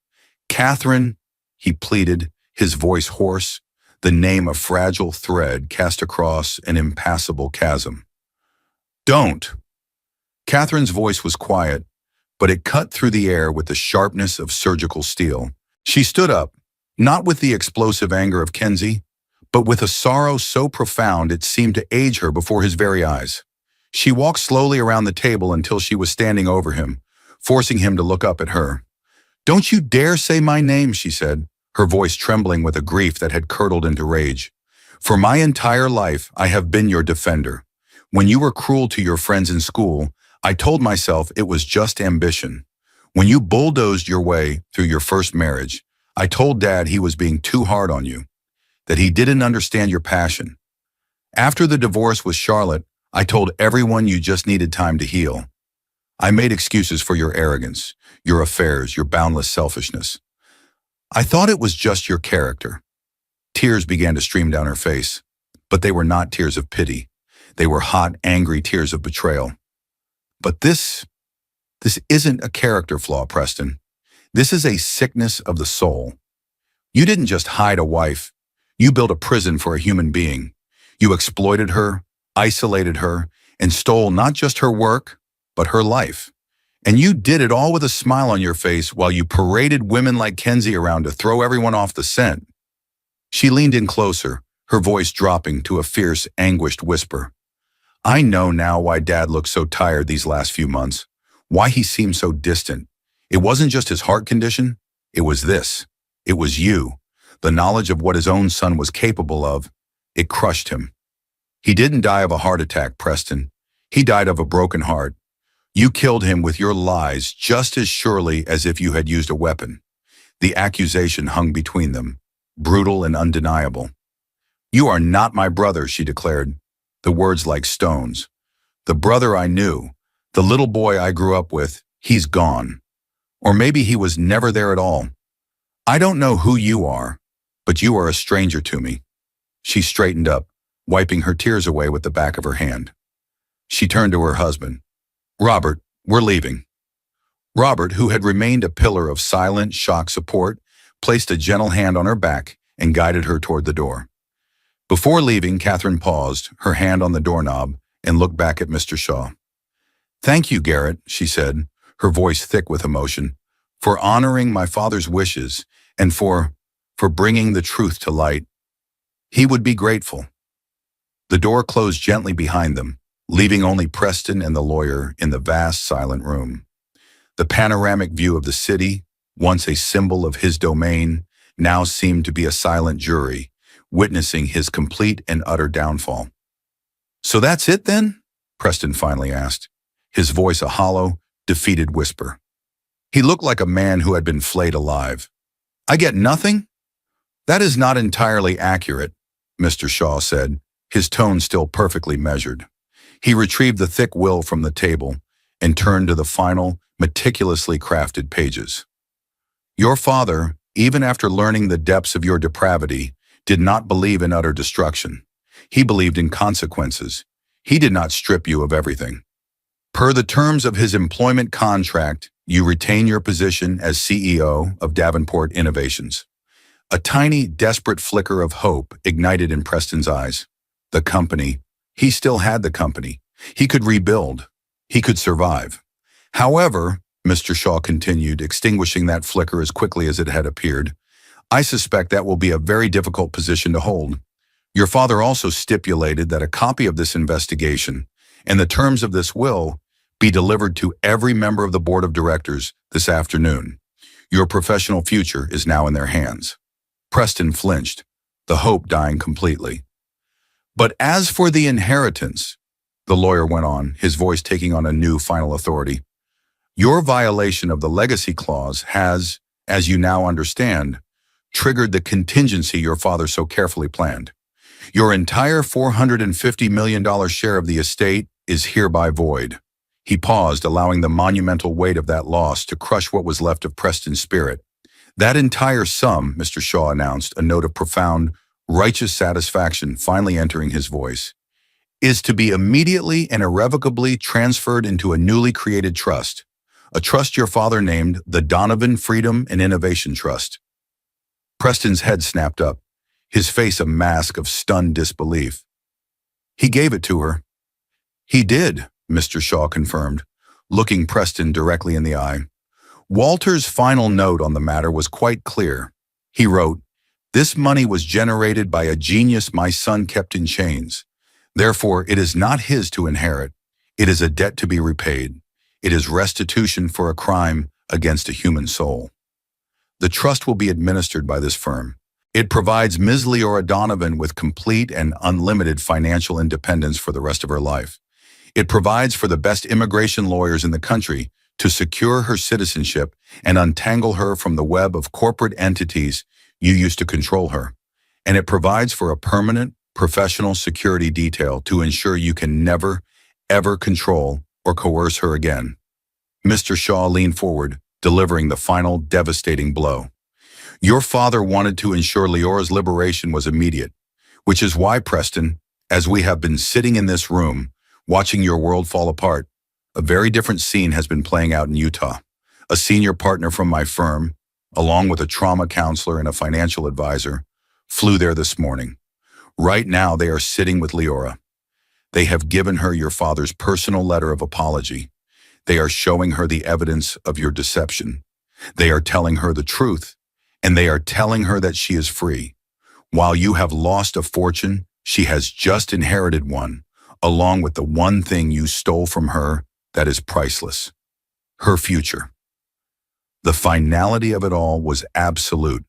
Catherine, he pleaded, his voice hoarse, the name a fragile thread cast across an impassable chasm. Don't! Catherine's voice was quiet, but it cut through the air with the sharpness of surgical steel. She stood up, not with the explosive anger of Kenzie, but with a sorrow so profound it seemed to age her before his very eyes. She walked slowly around the table until she was standing over him, forcing him to look up at her. Don't you dare say my name, she said, her voice trembling with a grief that had curdled into rage. For my entire life, I have been your defender. When you were cruel to your friends in school, I told myself it was just ambition. When you bulldozed your way through your first marriage, I told Dad he was being too hard on you, that he didn't understand your passion. After the divorce with Charlotte, I told everyone you just needed time to heal. I made excuses for your arrogance, your affairs, your boundless selfishness. I thought it was just your character. Tears began to stream down her face, but they were not tears of pity. They were hot, angry tears of betrayal. But this isn't a character flaw, Preston. This is a sickness of the soul. You didn't just hide a wife. You built a prison for a human being. You exploited her, isolated her, and stole not just her work, but her life. And you did it all with a smile on your face while you paraded women like Kenzie around to throw everyone off the scent. She leaned in closer, her voice dropping to a fierce, anguished whisper. I know now why Dad looked so tired these last few months, why he seemed so distant. It wasn't just his heart condition, it was this. It was you. The knowledge of what his own son was capable of, it crushed him. He didn't die of a heart attack, Preston. He died of a broken heart. You killed him with your lies just as surely as if you had used a weapon. The accusation hung between them, brutal and undeniable. You are not my brother, she declared, the words like stones. The brother I knew, the little boy I grew up with, he's gone. Or maybe he was never there at all. I don't know who you are, but you are a stranger to me. She straightened up, wiping her tears away with the back of her hand. She turned to her husband. Robert, we're leaving. Robert, who had remained a pillar of silent, shock support, placed a gentle hand on her back and guided her toward the door. Before leaving, Catherine paused, her hand on the doorknob, and looked back at Mr. Shaw. Thank you, Garrett, she said, her voice thick with emotion, for honoring my father's wishes and for bringing the truth to light. He would be grateful. The door closed gently behind them, leaving only Preston and the lawyer in the vast, silent room. The panoramic view of the city, once a symbol of his domain, now seemed to be a silent jury, witnessing his complete and utter downfall. So that's it then? Preston finally asked, his voice a hollow, defeated whisper. He looked like a man who had been flayed alive. I get nothing? That is not entirely accurate, Mr. Shaw said, his tone still perfectly measured. He retrieved the thick will from the table and turned to the final, meticulously crafted pages. Your father, even after learning the depths of your depravity, did not believe in utter destruction. He believed in consequences. He did not strip you of everything. Per the terms of his employment contract, you retain your position as CEO of Davenport Innovations. A tiny, desperate flicker of hope ignited in Preston's eyes. The company. He still had the company. He could rebuild. He could survive. However, Mr. Shaw continued, extinguishing that flicker as quickly as it had appeared, I suspect that will be a very difficult position to hold. Your father also stipulated that a copy of this investigation and the terms of this will be delivered to every member of the board of directors this afternoon. Your professional future is now in their hands. Preston flinched, the hope dying completely. But as for the inheritance, the lawyer went on, his voice taking on a new final authority, your violation of the legacy clause has, as you now understand, triggered the contingency your father so carefully planned. Your entire $450 million share of the estate is hereby void. He paused, allowing the monumental weight of that loss to crush what was left of Preston's spirit. That entire sum, Mr. Shaw announced, a note of profound, righteous satisfaction finally entering his voice, is to be immediately and irrevocably transferred into a newly created trust, a trust your father named the Donovan Freedom and Innovation Trust. Preston's head snapped up, his face a mask of stunned disbelief. He gave it to her. He did, Mr. Shaw confirmed, looking Preston directly in the eye. Walter's final note on the matter was quite clear. He wrote, "This money was generated by a genius my son kept in chains. Therefore, it is not his to inherit. It is a debt to be repaid. It is restitution for a crime against a human soul. The trust will be administered by this firm. It provides Ms. Leora Donovan with complete and unlimited financial independence for the rest of her life. It provides for the best immigration lawyers in the country to secure her citizenship and untangle her from the web of corporate entities you used to control her. And it provides for a permanent, professional security detail to ensure you can never, ever control or coerce her again." Mr. Shaw leaned forward, delivering the final devastating blow. Your father wanted to ensure Leora's liberation was immediate, which is why, Preston, as we have been sitting in this room, watching your world fall apart, a very different scene has been playing out in Utah. A senior partner from my firm, along with a trauma counselor and a financial advisor, flew there this morning. Right now, they are sitting with Leora. They have given her your father's personal letter of apology. They are showing her the evidence of your deception. They are telling her the truth, and they are telling her that she is free. While you have lost a fortune, she has just inherited one, along with the one thing you stole from her that is priceless: her future. The finality of it all was absolute.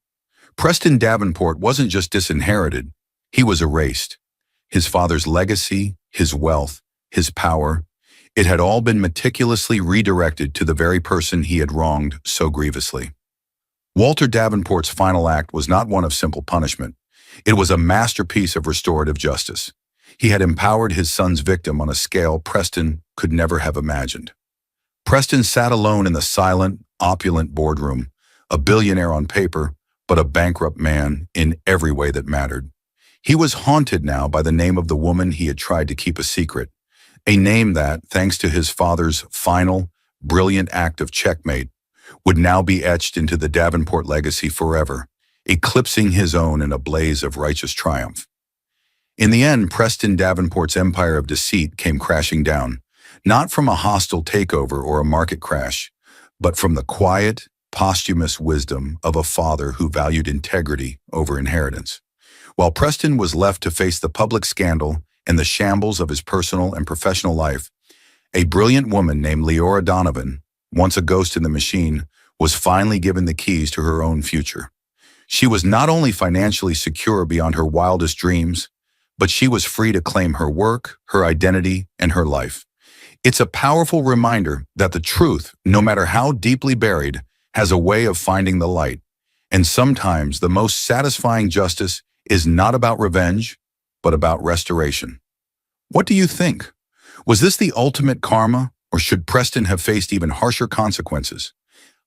Preston Davenport wasn't just disinherited, he was erased. His father's legacy, his wealth, his power, It had all been meticulously redirected to the very person he had wronged so grievously. Walter Davenport's final act was not one of simple punishment. It was a masterpiece of restorative justice. He had empowered his son's victim on a scale Preston could never have imagined. Preston sat alone in the silent, opulent boardroom, a billionaire on paper, but a bankrupt man in every way that mattered. He was haunted now by the name of the woman he had tried to keep a secret, a name that, thanks to his father's final, brilliant act of checkmate, would now be etched into the Davenport legacy forever, eclipsing his own in a blaze of righteous triumph. In the end, Preston Davenport's empire of deceit came crashing down, not from a hostile takeover or a market crash, but from the quiet, posthumous wisdom of a father who valued integrity over inheritance. While Preston was left to face the public scandal and the shambles of his personal and professional life, a brilliant woman named Leora Donovan, once a ghost in the machine, was finally given the keys to her own future. She was not only financially secure beyond her wildest dreams, but she was free to claim her work, her identity, and her life. It's a powerful reminder that the truth, no matter how deeply buried, has a way of finding the light. And sometimes the most satisfying justice is not about revenge, but about restoration. What do you think? Was this the ultimate karma, or should Preston have faced even harsher consequences?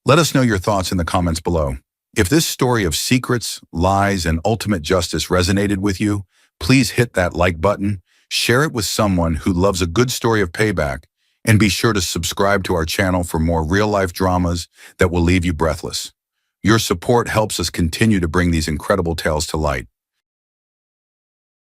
Let us know your thoughts in the comments below. If this story of secrets, lies, and ultimate justice resonated with you, please hit that like button, share it with someone who loves a good story of payback, and be sure to subscribe to our channel for more real-life dramas that will leave you breathless. Your support helps us continue to bring these incredible tales to light.